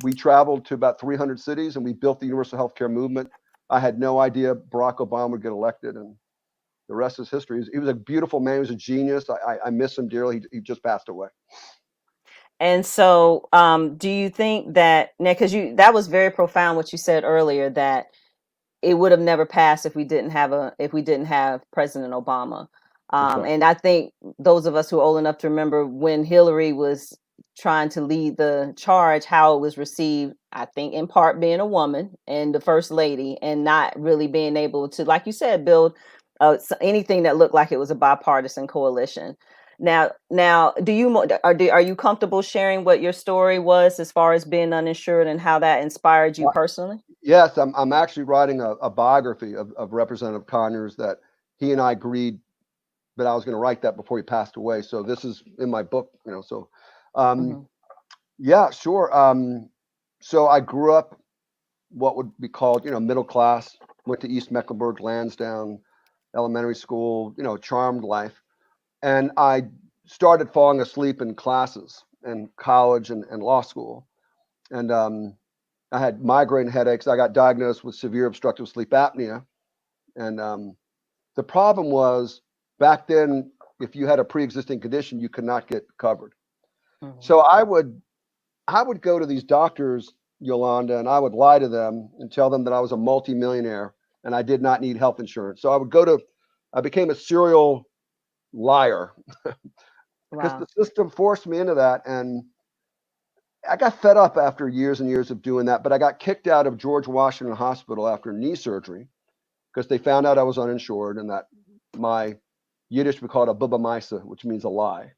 we traveled to about 300 cities, and we built the universal healthcare movement. I had no idea Barack Obama would get elected, and the rest is history. He was a beautiful man. He was a genius. I miss him dearly. He just passed away. And so, do you think that now, because that was very profound what you said earlier, that it would have never passed if we didn't have President Obama. That's right. And I think those of us who are old enough to remember when Hillary was trying to lead the charge, how it was received, I think in part being a woman and the first lady, and not really being able to, like you said, build anything that looked like it was a bipartisan coalition. Now, are you comfortable sharing what your story was as far as being uninsured and how that inspired you personally? Yes, I'm actually writing a biography of Representative Conyers that he and I agreed that I was going to write that before he passed away. So this is in my book, So, um, Hmm. yeah, sure. So I grew up what would be called, middle class. Went to East Mecklenburg, Lansdowne Elementary School. Charmed life, and I started falling asleep in classes in college and law school, and I had migraine headaches. I got diagnosed with severe obstructive sleep apnea. And the problem was back then, if you had a pre-existing condition, you could not get covered. Hmm. So I would go to these doctors, Yolanda, and I would lie to them and tell them that I was a multimillionaire and I did not need health insurance. So I became a serial liar because the Wow. system forced me into that. And I got fed up after years and years of doing that, but I got kicked out of George Washington Hospital after knee surgery because they found out I was uninsured and that my Yiddish we call it a bubba maisa, which means a lie.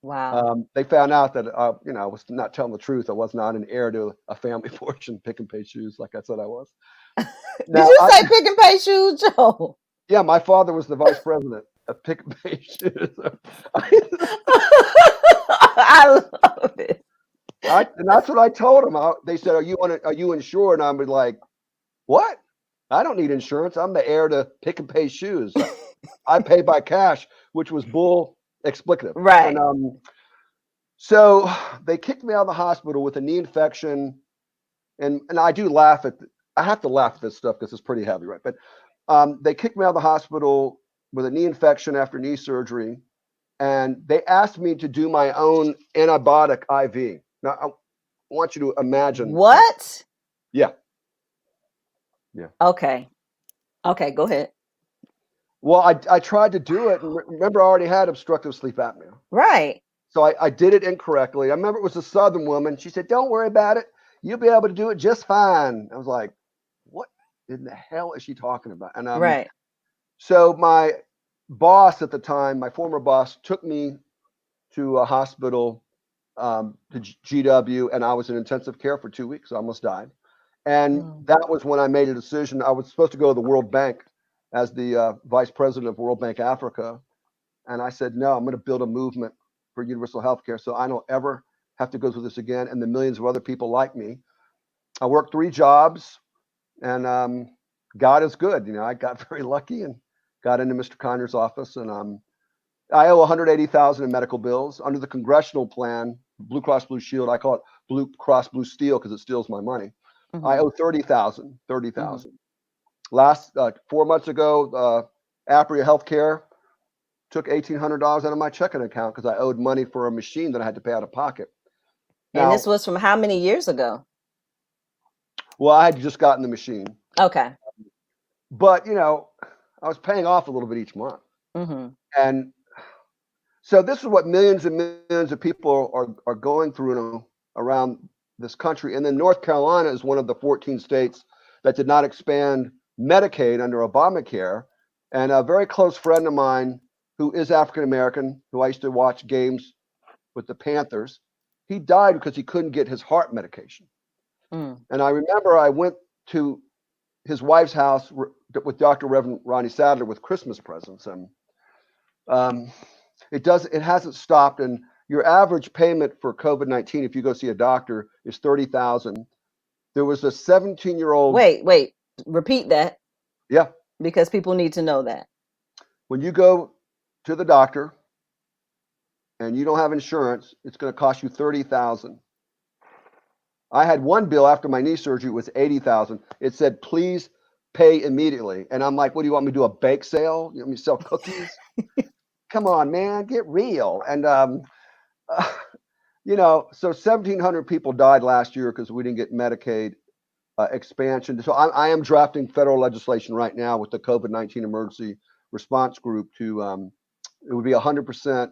Wow. They found out that I was not telling the truth. I was not an heir to a family fortune, pick and pay shoes, like I said I was. Did Now, you say pick and pay shoes, Joe? yeah, my father was the vice president of pick and pay shoes. I love it. And that's what I told him. They said, Are you insured?" And I was like, "What? I don't need insurance. I'm the heir to pick and pay shoes. I pay by cash," which was bull explicative. And Right. so they kicked me out of the hospital with a knee infection. And I do laugh I have to laugh at this stuff because it's pretty heavy, right? But they kicked me out of the hospital with a knee infection after knee surgery. And they asked me to do my own antibiotic IV. Now, I want you to imagine. What? Yeah. Yeah. Okay. Okay, go ahead. Well, I tried to do it, and remember, I already had obstructive sleep apnea. Right. So I did it incorrectly. I remember it was a Southern woman. She said, "Don't worry about it. You'll be able to do it just fine." I was like, "What in the hell is she talking about?" And Right. so my boss at the time, my former boss, took me to a hospital, to GW, and I was in intensive care for 2 weeks. I almost died. And Mm. that was when I made a decision. I was supposed to go to the World Bank as the vice president of World Bank Africa. And I said, no, I'm going to build a movement for universal health care so I don't ever have to go through this again. And the millions of other people like me. I worked 3 jobs, and God is good. I got very lucky and got into Mr. Conner's office. And I owe 180,000 in medical bills under the congressional plan, Blue Cross Blue Shield. I call it Blue Cross Blue Steel because it steals my money. I Mm-hmm. owe 30,000. Mm-hmm. Last 4 months ago, Apria Healthcare took $1,800 out of my checking account because I owed money for a machine that I had to pay out of pocket. And this Now, was from how many years ago? well, I had just gotten the machine, Okay. but I was paying off a little bit each month, Mm-hmm. and so this is what millions and millions of people are going through around this country. And then North Carolina is one of the 14 states that did not expand Medicaid under Obamacare. And a very close friend of mine who is African American, who I used to watch games with the Panthers, he died because he couldn't get his heart medication. Mm. And I remember I went to his wife's house with Dr. Reverend Ronnie Sadler with Christmas presents, and um, it hasn't stopped. And your average payment for COVID-19, if you go see a doctor, is 30,000. There was a 17-year-old. Wait. Repeat that Yeah, because people need to know that. when you go to the doctor and you don't have insurance, it's going to cost you 30,000. I had one bill after my knee surgery, it was 80,000. It said, please pay immediately. And I'm like, what do you want me to do? A bake sale? You want me to sell cookies? Come on, man, get real. And so 1,700 people died last year because we didn't get Medicaid expansion. So I am drafting federal legislation right now with the COVID-19 emergency response group to it would be 100%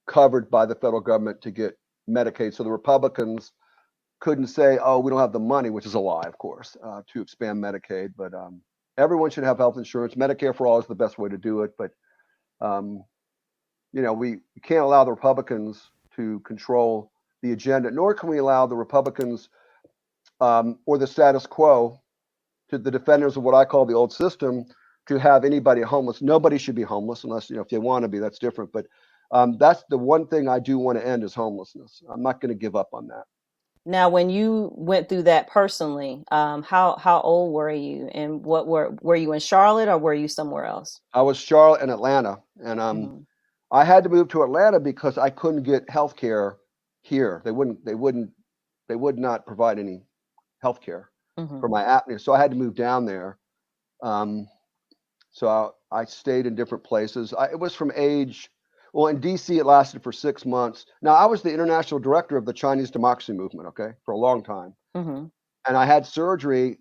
covered by the federal government to get Medicaid. So the Republicans couldn't say, oh, we don't have the money, which is a lie, of course, to expand Medicaid. But everyone should have health insurance. Medicare for all is the best way to do it. But um, we can't allow the Republicans to control the agenda, nor can we allow the Republicans or the status quo, to the defenders of what I call the old system, to have anybody homeless. Nobody should be homeless unless, if they want to be, that's different. But that's the one thing I do want to end is homelessness. I'm not going to give up on that. Now, when you went through that personally, how old were you, and what were you in Charlotte or were you somewhere else? I was Charlotte and Atlanta, and Mm-hmm. I had to move to Atlanta because I couldn't get health care here. They would not provide any health care Mm-hmm. for my apnea. So I had to move down there. So I stayed in different places. It was from well, in DC, it lasted for 6 months. Now, I was the international director of the Chinese democracy movement, okay, for a long time. Mm-hmm. And I had surgery,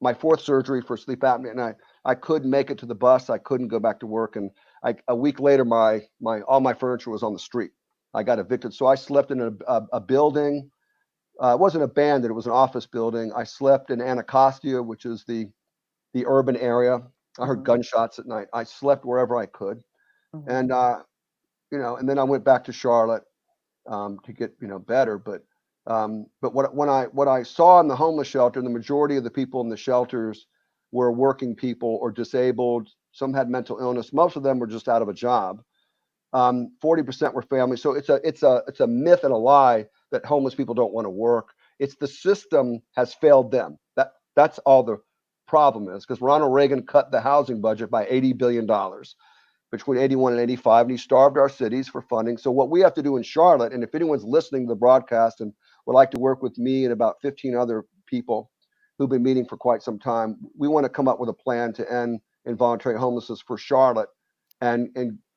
my fourth surgery for sleep apnea, and I couldn't make it to the bus. I couldn't go back to work. And a week later, my all my furniture was on the street. I got evicted. So I slept in a building. It wasn't abandoned. It was an office building. I slept in Anacostia, which is the urban area. I heard Mm-hmm. gunshots at night. I slept wherever I could. Mm-hmm. And, and then I went back to Charlotte to get, better. But what I saw in the homeless shelter, the majority of the people in the shelters were working people or disabled. Some had mental illness. Most of them were just out of a job. 40% were families. So it's a myth and a lie that homeless people don't want to work. It's the system has failed them. That's all the problem is, because Ronald Reagan cut the housing budget by $80 billion between 81 and 85, and he starved our cities for funding. So what we have to do in Charlotte, and if anyone's listening to the broadcast and would like to work with me and about 15 other people who've been meeting for quite some time, we want to come up with a plan to end involuntary homelessness for Charlotte and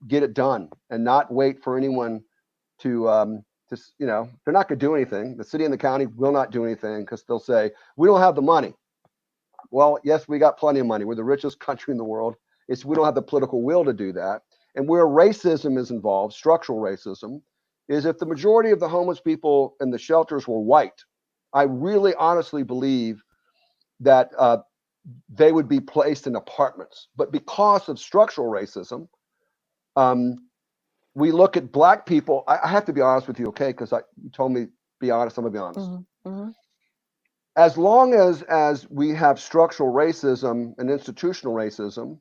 get it done, and not wait for anyone to they're not going to do anything. The city and the county will not do anything because they'll say, we don't have the money. Well, yes, we got plenty of money. We're the richest country in the world. It's we don't have the political will to do that. And where racism is involved, structural racism, is if the majority of the homeless people in the shelters were white, I really honestly believe that they would be placed in apartments. But because of structural racism, um, we look at black people. I have to be honest with you, okay? Because you told me be honest. I'm gonna be honest. Mm-hmm. As long as we have structural racism and institutional racism,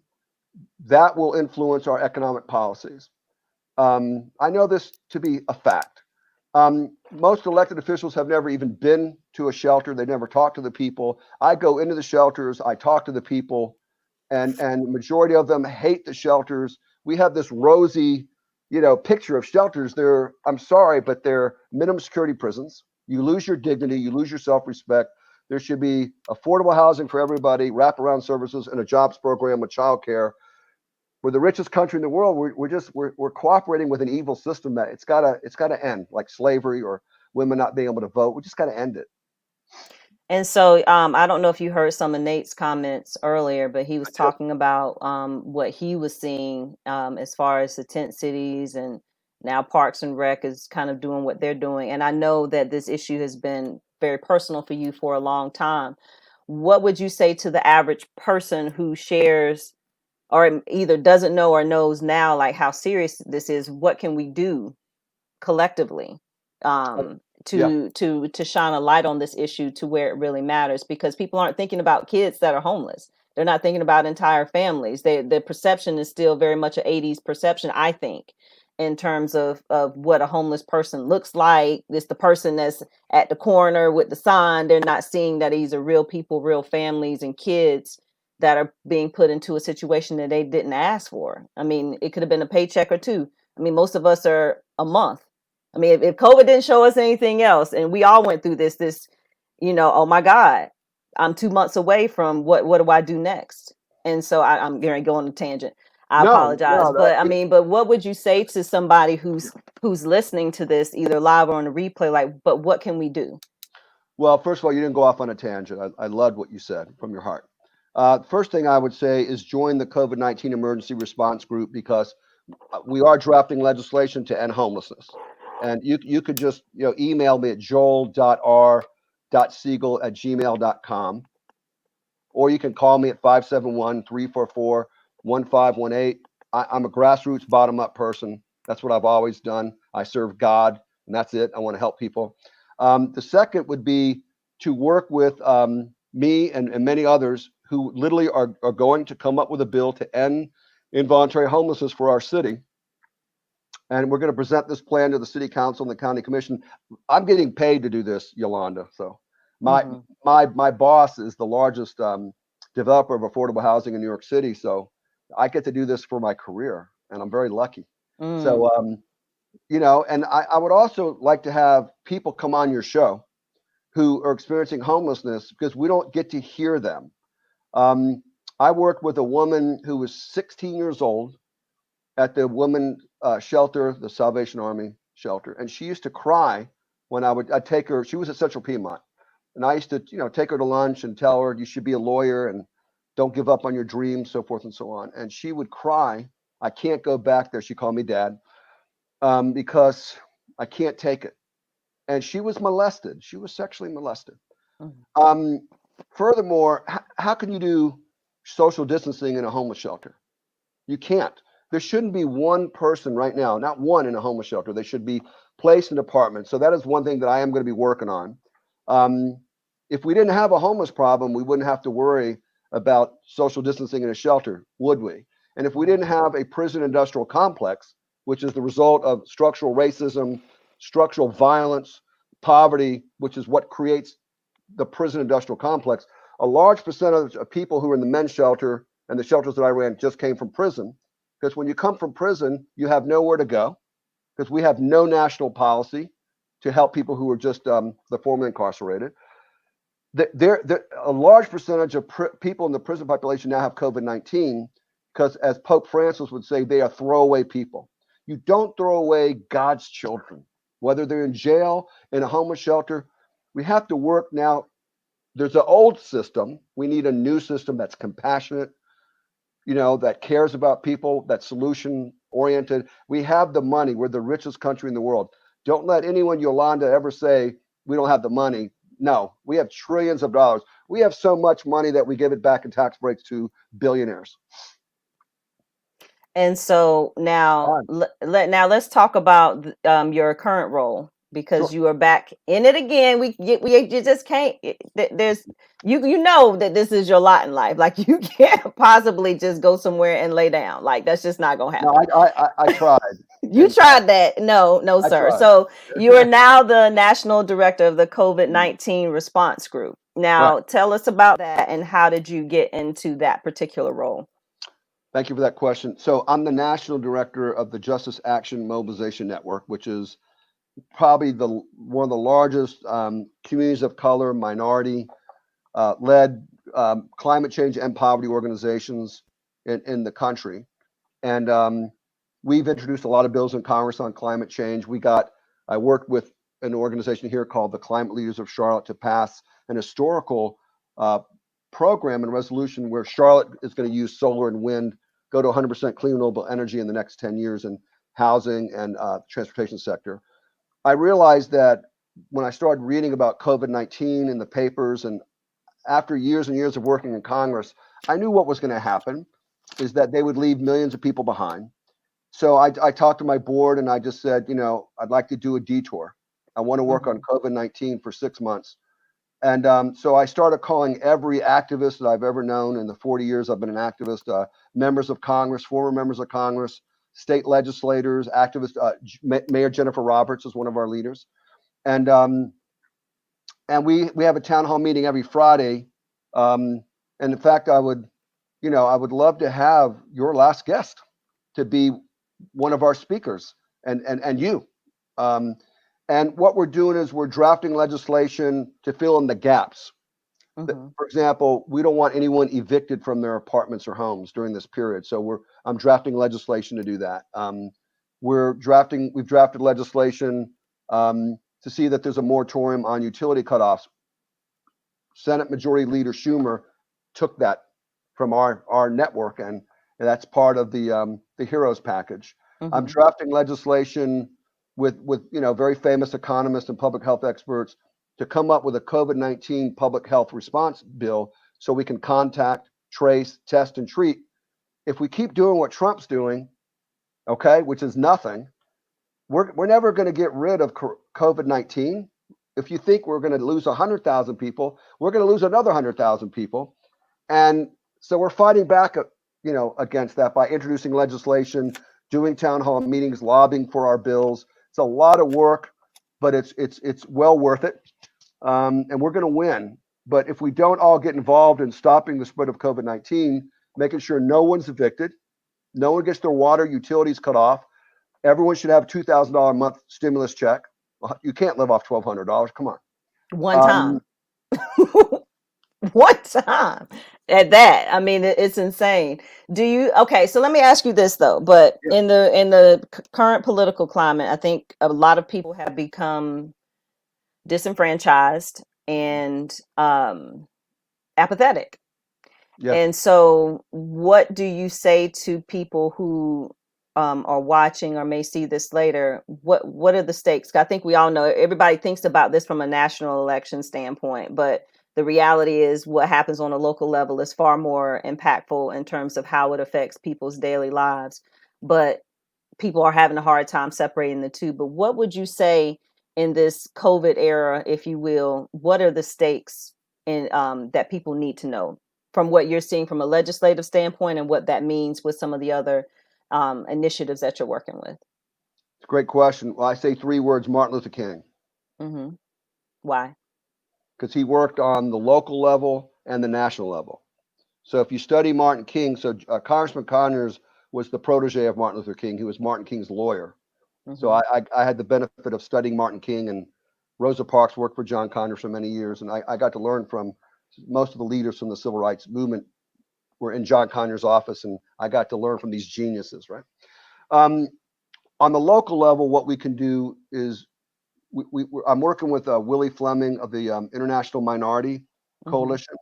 that will influence our economic policies. I know this to be a fact. Most elected officials have never even been to a shelter. They never talked to the people. I go into the shelters. I talk to the people, and the majority of them hate the shelters. We have this rosy, picture of shelters. I'm sorry, but they're minimum security prisons. You lose your dignity. You lose your self-respect. There should be affordable housing for everybody, wraparound services, and a jobs program with childcare. We're the richest country in the world. We're cooperating with an evil system that it's gotta end, like slavery or women not being able to vote. We just gotta end it. And so I don't know if you heard some of Nate's comments earlier, but he was I did. talking about what he was seeing as far as the tent cities, and now Parks and Rec is kind of doing what they're doing. And I know that this issue has been very personal for you for a long time. What would you say to the average person who shares or either doesn't know or knows now, like how serious this is? What can we do collectively Uh, um, yeah. to shine a light on this issue to where it really matters? Because people aren't thinking about kids that are homeless. They're not thinking about entire families. The perception is still very much an 80s perception, I think, in terms of what a homeless person looks like. It's the person that's at the corner with the sign. They're not seeing that these are real people, real families and kids that are being put into a situation that they didn't ask for. I mean, it could have been a paycheck or two. I mean, most of us are a month. I mean, if COVID didn't show us anything else, and we all went through this, oh my God, I'm 2 months away from what do I do next? And so I'm going to go on a tangent. I No, apologize, no. but I mean, but what would you say to somebody who's listening to this either live or on the replay? Like, but what can we do? Well, first of all, you didn't go off on a tangent. I loved what you said from your heart. First thing I would say is join the COVID-19 emergency response group, because we are drafting legislation to end homelessness. And you could just email me at joel.r.segal@gmail.com, or you can call me at 571-344-1518. I'm a grassroots bottom up person. That's what I've always done. I serve God, and that's it. I want to help people. The second would be to work with me and many others who literally are going to come up with a bill to end involuntary homelessness for our city. And we're going to present this plan to the city council and the county commission. I'm getting paid to do this, Yolanda. So my Mm-hmm. my boss is the largest developer of affordable housing in New York City. So I get to do this for my career, and I'm very lucky. Mm. So and I would also like to have people come on your show who are experiencing homelessness, because we don't get to hear them. I worked with a woman who was 16 years old at the women shelter, the Salvation Army shelter, and she used to cry when I'd take her. She was at Central Piedmont, and I used to take her to lunch and tell her you should be a lawyer and don't give up on your dreams, so forth and so on. And she would cry, I can't go back there. She called me dad, because I can't take it. And she was molested. She was sexually molested. Mm. Um, Furthermore, how can you do social distancing in a homeless shelter? You can't. There shouldn't be one person right now, not one in a homeless shelter. They should be placed in apartments. So that is one thing that I am going to be working on. Um, if we didn't have a homeless problem, we wouldn't have to worry about social distancing in a shelter, would we? And if we didn't have a prison industrial complex, which is the result of structural racism, structural violence, poverty, which is what creates the prison industrial complex, a large percentage of people who are in the men's shelter and the shelters that I ran just came from prison. Because when you come from prison, you have nowhere to go, because we have no national policy to help people who are just the formerly incarcerated. A large percentage of people in the prison population now have COVID-19, because, as Pope Francis would say, they are throwaway people. You don't throw away God's children, whether they're in jail, in a homeless shelter. We have to work now There's an old system. We need a new system that's compassionate, that cares about people, that's solution oriented. We have the money. We're the richest country in the world. Don't let anyone, Yolanda, ever say we don't have the money. No, we have trillions of dollars. We have so much money that we give it back in tax breaks to billionaires. And so now, Fine. now let's talk about your current role, because Sure. you are back in it again. We you just can't. There's you know that this is your lot in life. Like, you can't possibly just go somewhere and lay down. Like, that's just not gonna No, happen. I tried, You and tried that? No, no, I sir. tried. So you are now the national director of the COVID-19 response group. Right. Now, tell us about that, and how did you get into that particular role? Thank you for that question. So I'm the national director of the Justice Action Mobilization Network, which is probably one of the largest communities of color, minority led climate change and poverty organizations in the country. And we've introduced a lot of bills in Congress on climate change. I worked with an organization here called the Climate Leaders of Charlotte to pass an historical uh, program and resolution where Charlotte is going to use solar and wind, go to 100% clean renewable energy in the next 10 years in housing and transportation sector. I realized that when I started reading about COVID-19 in the papers, and after years and years of working in Congress, I knew what was going to happen is that they would leave millions of people behind. So I talked to my board and I just said, I'd like to do a detour. I want to work on Mhm. COVID-19 for 6 months. And so I started calling every activist that I've ever known in the 40 years I've been an activist, members of Congress, former members of Congress, state legislators, activists. Mayor Jennifer Roberts is one of our leaders. And we have a town hall meeting every Friday. And in fact, I would love to have your last guest to be one of our speakers, and you. Um, and what we're doing is we're drafting legislation to fill in the gaps. Mhm. For example, we don't want anyone evicted from their apartments or homes during this period. So I'm drafting legislation to do that. We've drafted legislation to see that there's a moratorium on utility cutoffs. Senate Majority Leader Schumer took that from our network, and that's part of the Heroes package. I'm Mhm. drafting legislation with very famous economists and public health experts to come up with a COVID-19 public health response bill so we can contact, trace, test, and treat. If we keep doing what Trump's doing, okay, which is nothing, we're never going to get rid of COVID-19. If you think we're going to lose 100,000 people, we're going to lose another 100,000 people. And so we're fighting back, against that by introducing legislation, doing town hall meetings, lobbying for our bills. It's a lot of work, but it's well worth it. And we're going to win. But if we don't all get involved in stopping the spread of COVID-19, making sure no one's evicted, no one gets their water, utilities cut off, everyone should have a $2,000 a month stimulus check. Well, you can't live off $1,200. Come on. One Um, time. One time at that. I mean, it's insane. Do you Okay, so let me ask you this though. But yeah, in the current political climate, I think a lot of people have become disenfranchised and apathetic. yes. And so, what do you say to people who are watching or may see this later? What are the stakes? I think we all know, everybody thinks about this from a national election standpoint, but the reality is what happens on a local level is far more impactful in terms of how it affects people's daily lives. But people are having a hard time separating the two. But what would you say in this COVID era, if you will? What are the stakes in that people need to know from what you're seeing from a legislative standpoint, and what that means with some of the other initiatives that you're working with? It's a great question. Well, I say three words: Martin Luther King, Hmm. Why? because he worked on the local level and the national level. So if you study Martin King, so Congressman Conyers was the protege of Martin Luther King. He was Martin King's lawyer. So Hmm. I had the benefit of studying Martin King, and Rosa Parks worked for John Conyers for many years, and I got to learn from most of the leaders from the civil rights movement were in John Conyers' office, and I got to learn from these geniuses, right? Um, on the local level, what we can do is I'm working with Willie Fleming of the International Minority. Coalition,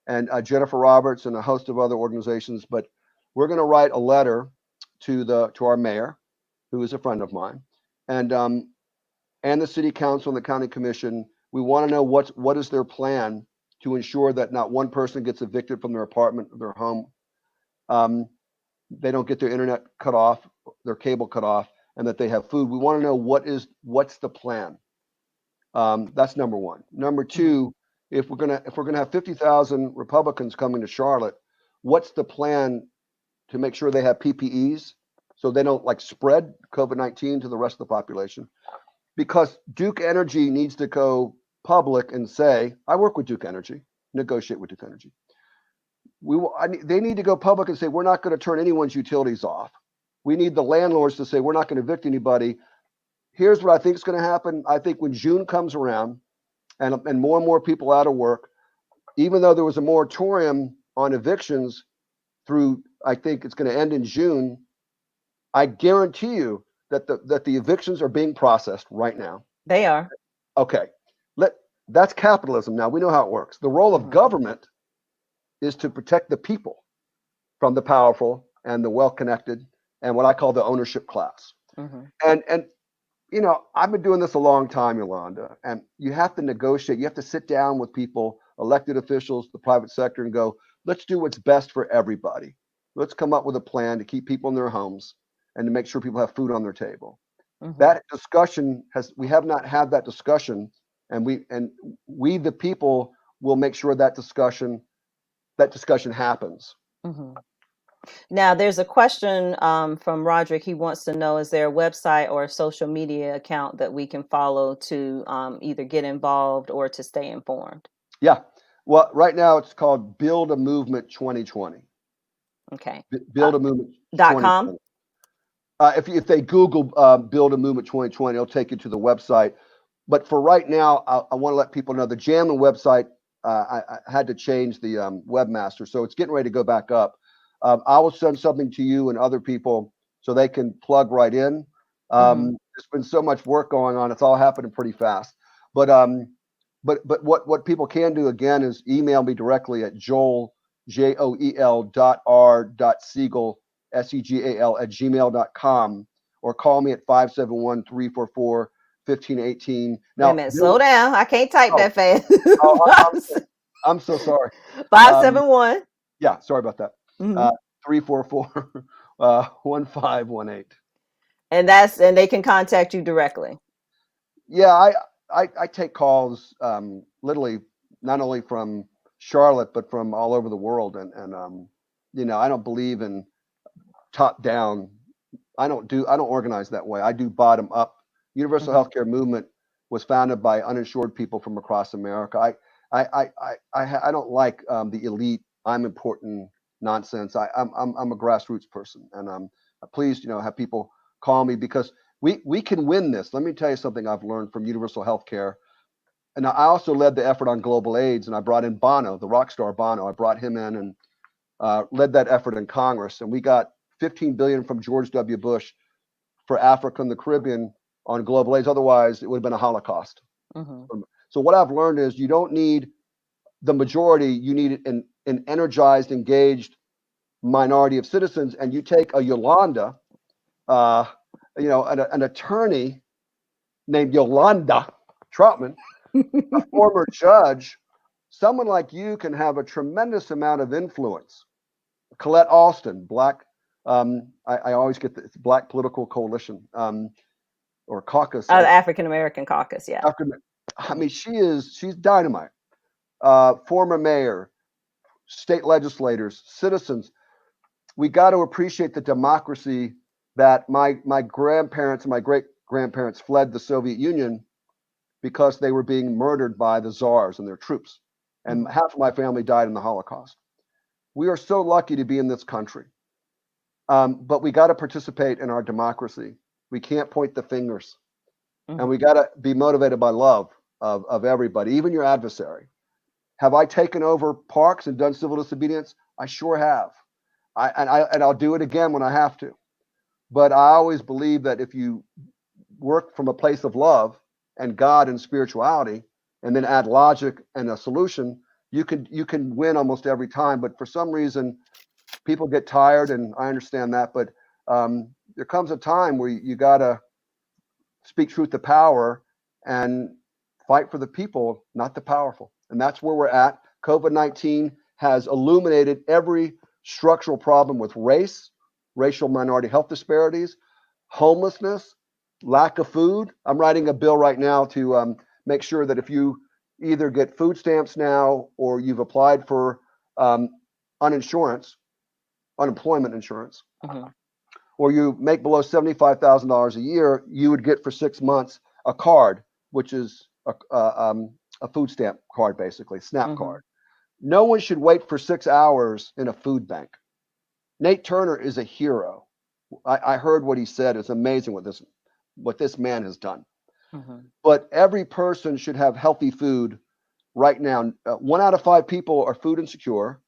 and Jennifer Roberts and a host of other organizations. But we're going to write a letter to our mayor, who is a friend of mine, and the city council and the county commission. We want to know what is their plan to ensure that not one person gets evicted from their apartment or their home. They don't get their internet cut off, their cable cut off, and that they have food. We want to know what's the plan. That's number one. Number two, if we're gonna have 50,000 Republicans coming to Charlotte, what's the plan to make sure they have PPEs so they don't like spread COVID-19 to the rest of the population? Because Duke Energy needs to go public and say, I work with Duke Energy, negotiate with Duke Energy. They need to go public and say, we're not going to turn anyone's utilities off. We need the landlords to say, we're not going to evict anybody. Here's what I think is going to happen. I think when June comes around and more people out of work, even though there was a moratorium on evictions through, I think it's going to end in June, I guarantee you that the evictions are being processed right now. They are. Okay. That's capitalism. Now we know how it works. The role of government is to protect the people from the powerful and the well-connected and what I call the ownership class. And I've been doing this a long time, Yolanda, and you have to negotiate. You have to sit down with people, elected officials, the private sector, and go, let's do what's best for everybody. Let's come up with a plan to keep people in their homes and to make sure people have food on their table. That discussion we have not had that discussion, and we the people will make sure that discussion happens. Now, there's a question from Roderick. He wants to know, is there a website or a social media account that we can follow to either get involved or to stay informed? Yeah. Well, right now it's called Build a Movement 2020. Okay. Build a Movement. .com? If they Google Build a Movement 2020, it'll take you to the website. But for right now, I want to let people know the Jamlin website, I had to change the webmaster, so it's getting ready to go back up. I will send something to you and other people so they can plug right in. There's been so much work going on; it's all happening pretty fast. But what people can do again is email me directly at Joel JOEL.R.Segal SEGAL @gmail.com, or call me at 571-344-1518. Now, wait a minute, slow down. I can't type that fast. I'm so sorry. 571. Yeah, sorry about that. 344-1518. And they can contact you directly. Yeah, I take calls literally not only from Charlotte but from all over the world, and I don't believe in top down. I don't organize that way. I do bottom up. Universal healthcare movement was founded by uninsured people from across America. I don't like the elite, I'm important nonsense. I'm a grassroots person, and I'm pleased have people call me, because we can win this. Let me tell you something I've learned from universal healthcare. And I also led the effort on global AIDS, and I brought in Bono, the rock star Bono. I brought him in and led that effort in Congress, and we got $15 billion from George W. Bush for Africa and the Caribbean on global AIDS. Otherwise, it would have been a Holocaust. So what I've learned is you don't need the majority. You need an energized, engaged minority of citizens. And you take a Yolanda, an attorney named Yolanda Troutman, a former judge. Someone like you can have a tremendous amount of influence. Colette Alston, Black, I always get the Black Political Coalition or caucus. The African American caucus, yeah. I mean, she's dynamite. Former mayor, state legislators, citizens. We got to appreciate the democracy that my grandparents and my great grandparents fled the Soviet Union because they were being murdered by the czars and their troops. And half of my family died in the Holocaust. We are so lucky to be in this country. But we got to participate in our democracy. We can't point the fingers. And we got to be motivated by love of everybody, even your adversary. Have I taken over parks and done civil disobedience? I sure have. And I'll do it again when I have to. But I always believe that if you work from a place of love and God and spirituality, and then add logic and a solution, you can win almost every time, but for some reason people get tired, and I understand that. But there comes a time where you gotta speak truth to power and fight for the people, not the powerful. And that's where we're at. COVID-19 has illuminated every structural problem with race, racial minority health disparities, homelessness, lack of food. I'm writing a bill right now to make sure that if you either get food stamps now or you've applied for um, uninsurance, unemployment insurance, Hmm. or you make below $75,000 a year, you would get for 6 months a card, which is a food stamp card, basically, SNAP Hmm. card. No one should wait for 6 hours in a food bank. Nate Turner is a hero. I heard what he said. It's amazing what this man has done. Hmm. But every person should have healthy food right now. 1 out of 5 people are food insecure.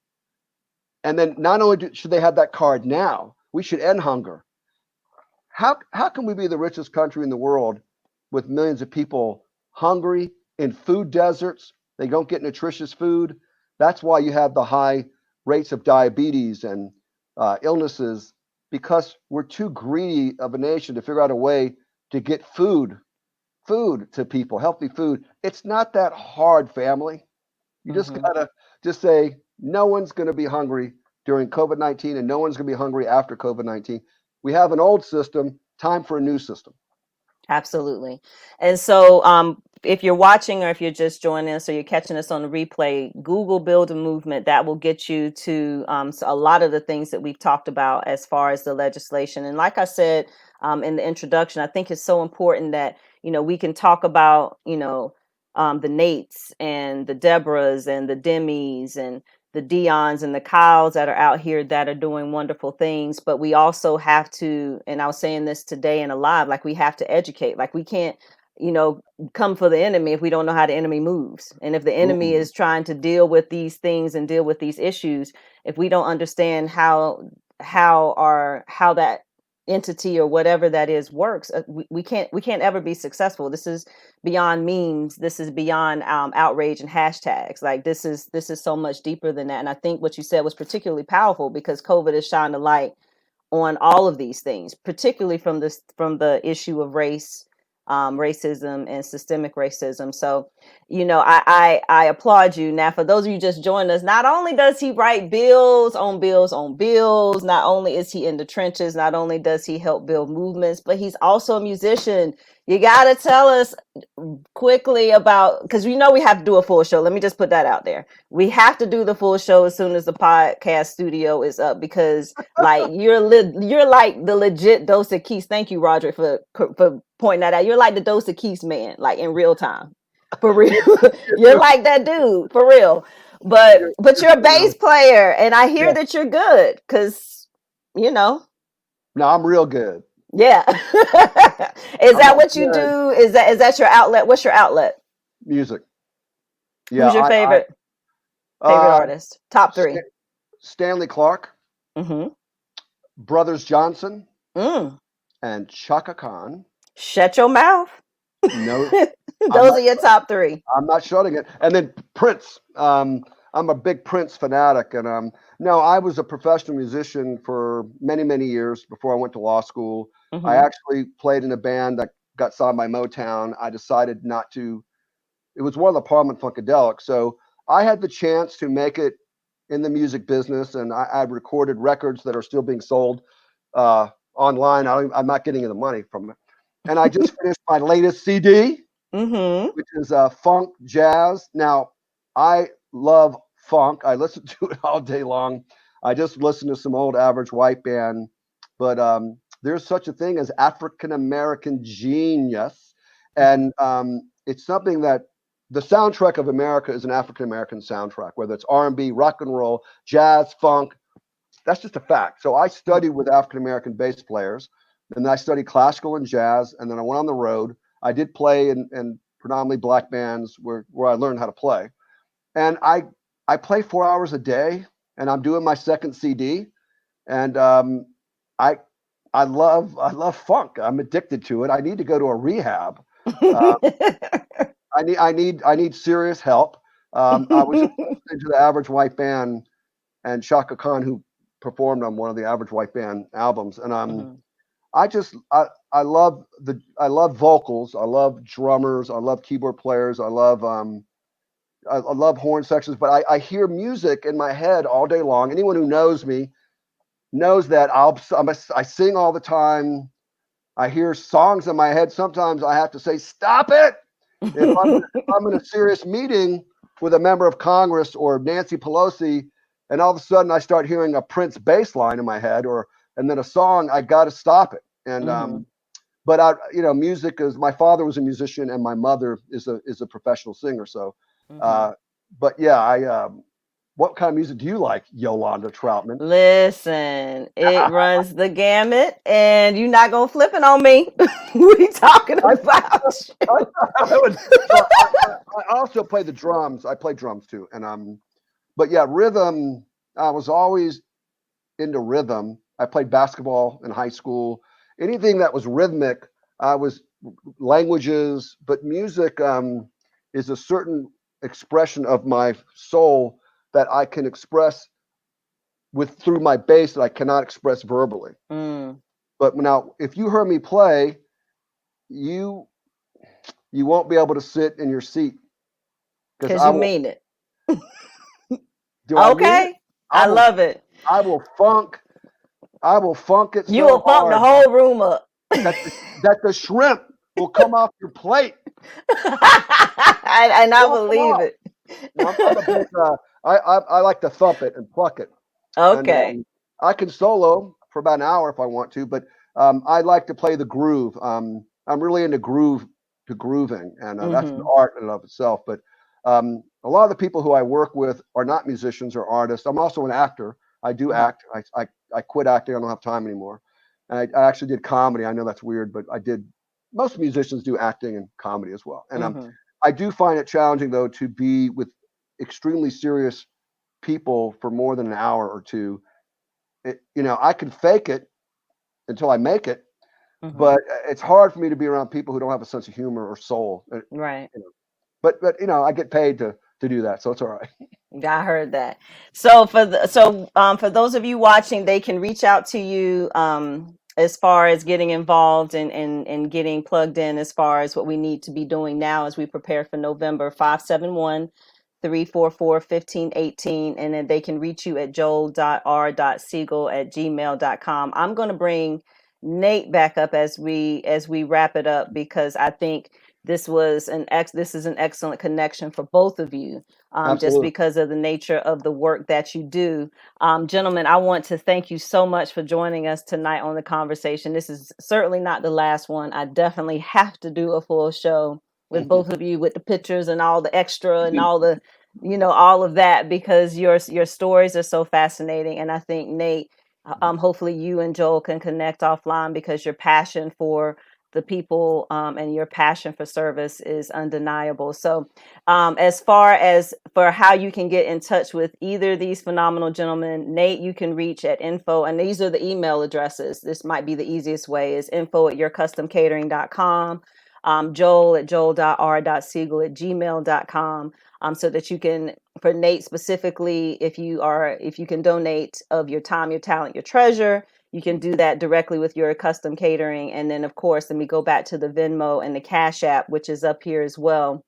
And then not only should they have that card now, we should end hunger. How can we be the richest country in the world with millions of people hungry in food deserts? They don't get nutritious food. That's why you have the high rates of diabetes and illnesses, because we're too greedy of a nation to figure out a way to get food to people, healthy food. It's not that hard, family. You just Hmm. gotta just say no one's going to be hungry during COVID-19, and no one's going to be hungry after COVID-19. We have an old system. Time for a new system. Absolutely. And so, if you're watching or if you're just joining us or you're catching us on the replay, Google Build a Movement. That will get you to so a lot of the things that we've talked about as far as the legislation. And like I said in the introduction, I think it's so important that, we can talk about, the Nates and the Deborahs and the Demis and the Dions and the Kyles that are out here that are doing wonderful things. But we also have to, and I was saying this today in a live, like we have to educate. Like we can't, you know, come for the enemy if we don't know how the enemy moves. And if the enemy Mm-mm. is trying to deal with these things and deal with these issues, if we don't understand how that entity or whatever that is works, we can't ever be successful. This is beyond memes. This is beyond outrage and hashtags. Like this is so much deeper than that. And I think what you said was particularly powerful because COVID has shined a light on all of these things, particularly from the issue of race, racism, and systemic racism. So, I applaud you. Now, for those of you just joined us, not only does he write bills on bills on bills, not only is he in the trenches, not only does he help build movements, but he's also a musician. You got to tell us quickly about, because we have to do a full show. Let me just put that out there. We have to do the full show as soon as the podcast studio is up, because like you're like the legit Dose of Keys. Thank you, Roderick, for pointing that out. You're like the Dose of Keys man, like in real time, for real. You're You're, like that dude, for real. But you're, but you're you're a funny, bass though. player, and I hear Yeah. that you're good, because you know. No, I'm real good. Yeah. Is I'm that not what you good. do? Is that your outlet? What's your outlet? Music. Yeah. Who's your favorite Uh, artist? Top three. Stanley Clark, Mm-hmm. Brothers Johnson, Mm. and Chaka Khan. Shut your mouth. No, I'm Those not. are your top three. I'm not shutting it. And then Prince. I'm a big Prince fanatic, and no, I was a professional musician for many, many years before I went to law school. I Mm-hmm. actually played in a band that got signed by Motown. I decided not to. It was one of the Parliament Funkadelics, so I had the chance to make it in the music business, and I recorded records that are still being sold online. I'm not getting any money from it. And I just finished my latest CD, Mm-hmm. which is funk jazz. Now, I love funk. I listen to it all day long. I just listen to some old average white band, but there's such a thing as African American genius, and it's something that the soundtrack of America is an African American soundtrack, whether it's R&B, rock and roll, jazz, funk. That's just a fact. So I studied with African American bass players, and then I studied classical and jazz, and then I went on the road. I did play in predominantly black bands where I learned how to play, and I play 4 hours a day, and I'm doing my second CD, and I I love funk. I'm addicted to it. I need to go to a rehab. Uh, I need serious help. I was just listening to the Average White Band and Shaka Khan, who performed on one of the Average White Band albums, and Mhm. I just I love vocals, I love drummers, I love keyboard players, I love horn sections, but I hear music in my head all day long. Anyone who knows me knows that I sing all the time. I hear songs in my head. Sometimes I have to say, "Stop it!" If I'm in a serious meeting with a member of Congress or Nancy Pelosi, and all of a sudden I start hearing a Prince bass line in my head, or and then a song, I got to stop it. And Mhm. but music is. My father was a musician, and my mother is a professional singer. So, Mhm. uh, but yeah, I. What kind of music do you like, Yolanda Troutman? Listen, it runs the gamut, and you're not gonna flip it on me. What are you talking I, about? I would, so I also play the drums. I play drums too, and but yeah, rhythm. I was always into rhythm. I played basketball in high school. Anything that was rhythmic, I was languages, but music is a certain expression of my soul that I can express with through my bass that I cannot express verbally. Mm, But now, if you heard me play, you you won't be able to sit in your seat because because I you will. mean it. Do I mean it? Okay, I I will. love it. I will funk. I will funk it You so will pump the hard whole room up. that the shrimp will come off your plate. And I Walk them believe off. it. I'm a big. I like to thump it and pluck it, and Okay. I can solo for about an hour if I want to, but I like to play the groove. I'm really into grooving, and that's an Hmm. art in and of itself. But a lot of the people who I work with are not musicians or artists. I'm also an actor. I do Hmm. act. I quit acting. I don't have time anymore. And I actually did comedy. I know that's weird, but I did. Most musicians do acting and comedy as well. And Hmm. I do find it challenging though to be with extremely serious people for more than an hour or two. I can fake it until I make it, Hmm. but it's hard for me to be around people who don't have a sense of humor or soul. Right. But I get paid to do that, so it's all right. Yeah, I heard that. So for those of you watching, they can reach out to you as far as getting involved and getting plugged in as far as what we need to be doing now as we prepare for November. 571-344-1518, and then they can reach you at joel.r.siegel@gmail.com. I'm going to bring Nate back up as we wrap it up because I think this is an excellent connection for both of you, just Absolutely. because of the nature of the work that you do. Gentlemen, I want to thank you so much for joining us tonight on the conversation. This is certainly not the last one. I definitely have to do a full show with both of you, with the pictures and all the extra and all the, all of that, because your stories are so fascinating. And I think Nate, hopefully you and Joel can connect offline because your passion for the people, and your passion for service is undeniable. So as far as for how you can get in touch with either of these phenomenal gentlemen, Nate, you can reach at info, and these are the email addresses. This might be the easiest way, is info@yourcustomcatering.com. Joel at joel.r.siegel@gmail.com. So that you can, for Nate specifically, if you can donate of your time, your talent, your treasure, you can do that directly with your custom catering. And then of course, then we go back to the Venmo and the Cash App, which is up here as well,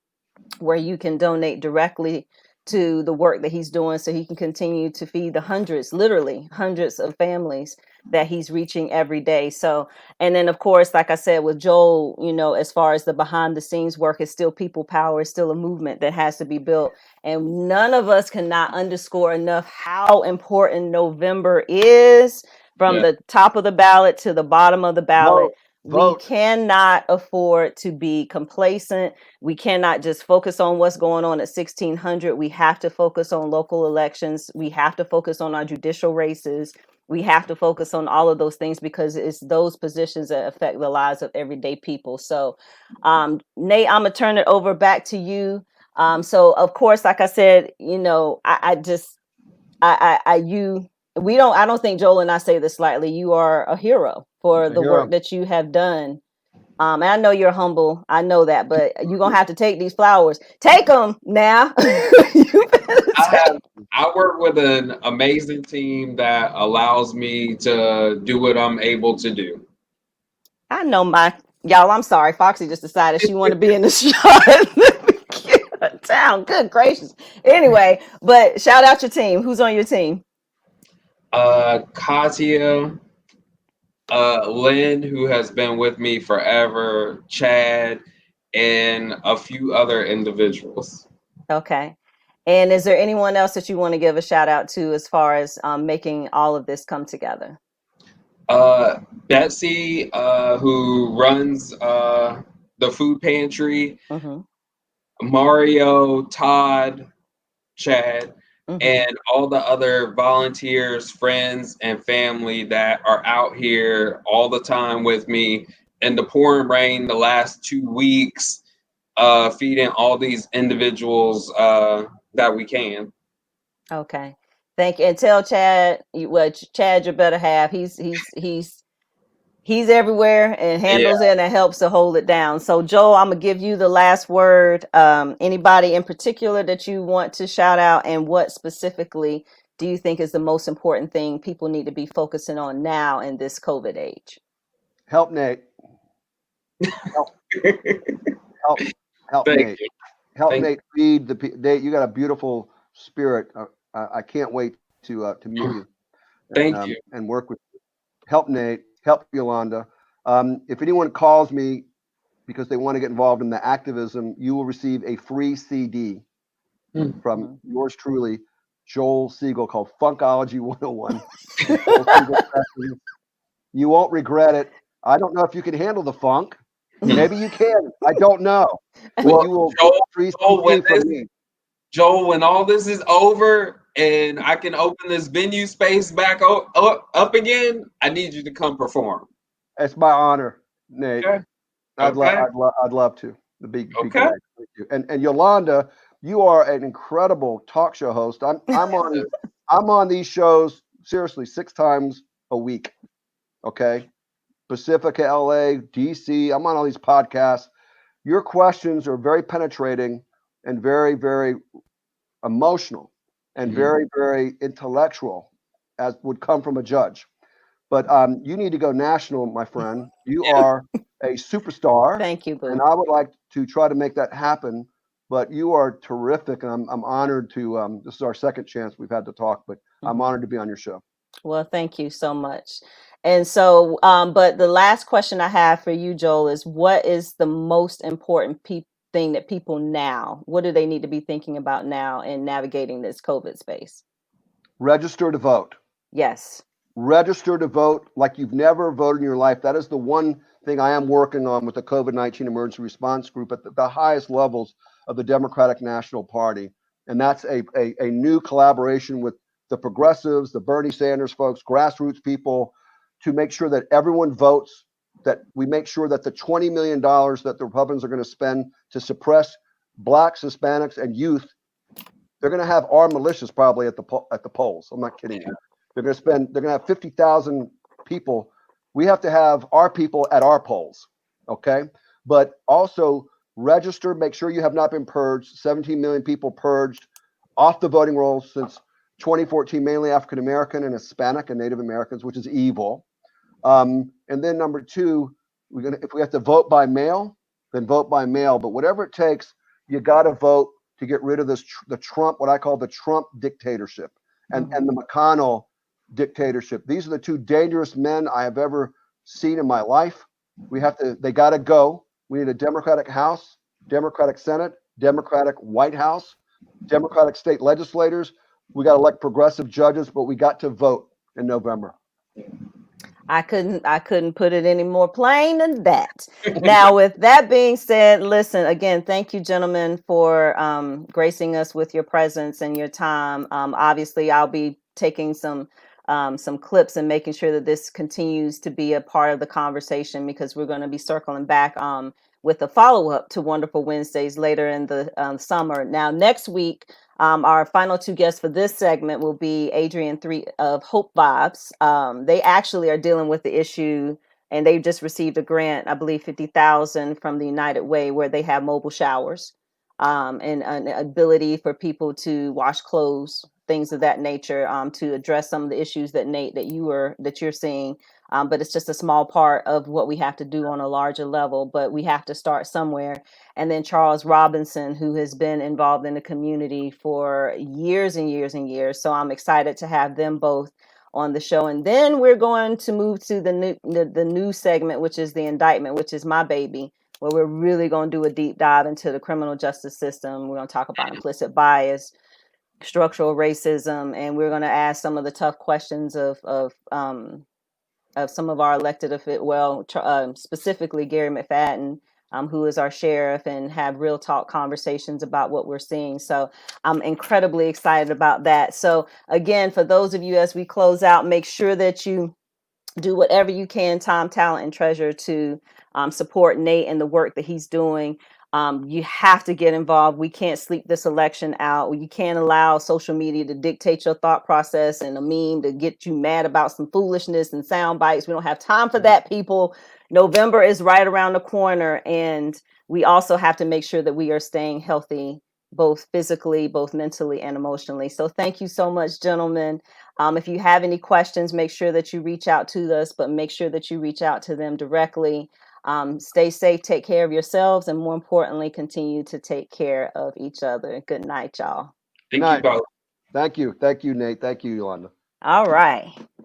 where you can donate directly to the work that he's doing so he can continue to feed the hundreds, literally hundreds of families that he's reaching every day. So, and then of course, like I said, with Joel, as far as the behind the scenes work, is still people power, is still a movement that has to be built. And none of us cannot underscore enough how important November is, from Yeah. the top of the ballot to the bottom of the ballot. Vote, We vote. cannot afford to be complacent. We cannot just focus on what's going on at 1600. We have to focus on local elections. We have to focus on our judicial races. We have to focus on all of those things because it's those positions that affect the lives of everyday people. So, Nate, I'm gonna turn it over back to you. So of course, like I said, I just, you, I don't think Joel and I say this lightly. You are a hero for A the work hero. that you have done And I know you're humble. I know that, but you're gonna have to take these flowers. Take them now. You better I take- have I work with an amazing team that allows me to do what I'm able to do. I know my y'all. I'm sorry. Foxy just decided she wanted to be in the shot. Down. Good gracious. Anyway, but shout out your team. Who's on your team? Katia, Lynn, who has been with me forever, Chad, and a few other individuals. Okay. And is there anyone else that you want to give a shout out to as far as making all of this come together? Betsy, who runs the food pantry, Mm-hmm. Mario, Todd, Chad, Mm-hmm. and all the other volunteers, friends, and family that are out here all the time with me in the pouring rain the last 2 weeks, feeding all these individuals that we can. Okay. Thank you. And tell Chad what Chad, your better half. He's everywhere and Yeah. handles it and helps to hold it down. So Joel, I'm gonna give you the last word. Anybody in particular that you want to shout out, and what specifically do you think is the most important thing people need to be focusing on now in this COVID age? Help Nate. Help, help Thank Nate. you. Help Thank Nate feed the Nate. You got a beautiful spirit. I can't wait to meet you Thank you. and work with you. Help Nate. Help Yolanda. If anyone calls me because they want to get involved in the activism, you will receive a free CD from yours truly, Joel Segal, called Funkology 101. Joel Segal Sessions. You won't regret it. I don't know if you can handle the funk. Maybe you can. I don't know. But Well, you will Joel, get a free Joel, CD from me. Joel, when all this is over and I can open this venue space back up again, I need you to come perform. It's my honor, Nate. Okay. Okay. I'd love to. Be Okay. great. Thank you. And Yolanda, you are an incredible talk show host. I'm on these shows seriously 6 times a week. Okay. Pacifica, LA, DC. I'm on all these podcasts. Your questions are very penetrating and very, very emotional and very, very intellectual, as would come from a judge. But you need to go national, my friend. You Yeah. are a superstar, Thank you, and Boo. I would like to try to make that happen. But you are terrific, and I'm honored to. This is our second chance we've had to talk, but I'm honored to be on your show. Well, thank you so much. And so, but the last question I have for you, Joel, is what is the most important thing that people now, what do they need to be thinking about now in navigating this COVID space? Register to vote. Yes. Register to vote like you've never voted in your life. That is the one thing I am working on with the COVID-19 Emergency Response Group at the highest levels of the Democratic National Party. And that's a new collaboration with the progressives, the Bernie Sanders folks, grassroots people, to make sure that everyone votes, that we make sure that the $20 million that the Republicans are going to spend to suppress blacks, Hispanics, and youth, they're going to have armed militias probably at the polls. I'm not kidding you. They're going to have 50,000 people. We have to have our people at our polls, okay? But also register, make sure you have not been purged. 17 million people purged off the voting rolls since 2014, mainly African American and Hispanic and Native Americans, which is evil. And then number two, if we have to vote by mail, then vote by mail. But whatever it takes, you got to vote to get rid of the Trump, what I call the Trump dictatorship, and the McConnell dictatorship. These are the two dangerous men I have ever seen in my life. They got to go. We need a Democratic House, Democratic Senate, Democratic White House, Democratic state legislators. We got to elect progressive judges, but we got to vote in November. I couldn't put it any more plain than that. Now, with that being said, listen, again, thank you, gentlemen, for gracing us with your presence and your time. Obviously, I'll be taking some clips and making sure that this continues to be a part of the conversation, because we're going to be circling back with a follow-up to Wonderful Wednesdays later in the summer. Now, next week, our final two guests for this segment will be Adrian 3 of Hope Vibes. They actually are dealing with the issue and they just received a grant, I believe 50,000 from the United Way, where they have mobile showers, and an ability for people to wash clothes, things of that nature, to address some of the issues that Nate that you're seeing. But it's just a small part of what we have to do on a larger level. But we have to start somewhere. And then Charles Robinson, who has been involved in the community for years and years and years. So I'm excited to have them both on the show. And then we're going to move to the new segment, which is the indictment, which is my baby, where we're really going to do a deep dive into the criminal justice system. We're going to talk about implicit bias, structural racism, and we're going to ask some of the tough questions of some of our elected specifically Gary McFadden, who is our sheriff, and have real talk conversations about what we're seeing. So I'm incredibly excited about that. So again, for those of you, as we close out, make sure that you do whatever you can, time, talent, and treasure, to support Nate and the work that he's doing. You have to get involved. We can't sleep this election out. You can't allow social media to dictate your thought process and a meme to get you mad about some foolishness and sound bites. We don't have time for that, people. November is right around the corner, and we also have to make sure that we are staying healthy, both physically, both mentally, and emotionally. So thank you so much, gentlemen. If you have any questions, make sure that you reach out to us, but make sure that you reach out to them directly. Stay safe, take care of yourselves, and more importantly, continue to take care of each other. Good night, y'all. Thank you both. Thank you. Thank you, Nate. Thank you, Yolanda. All right.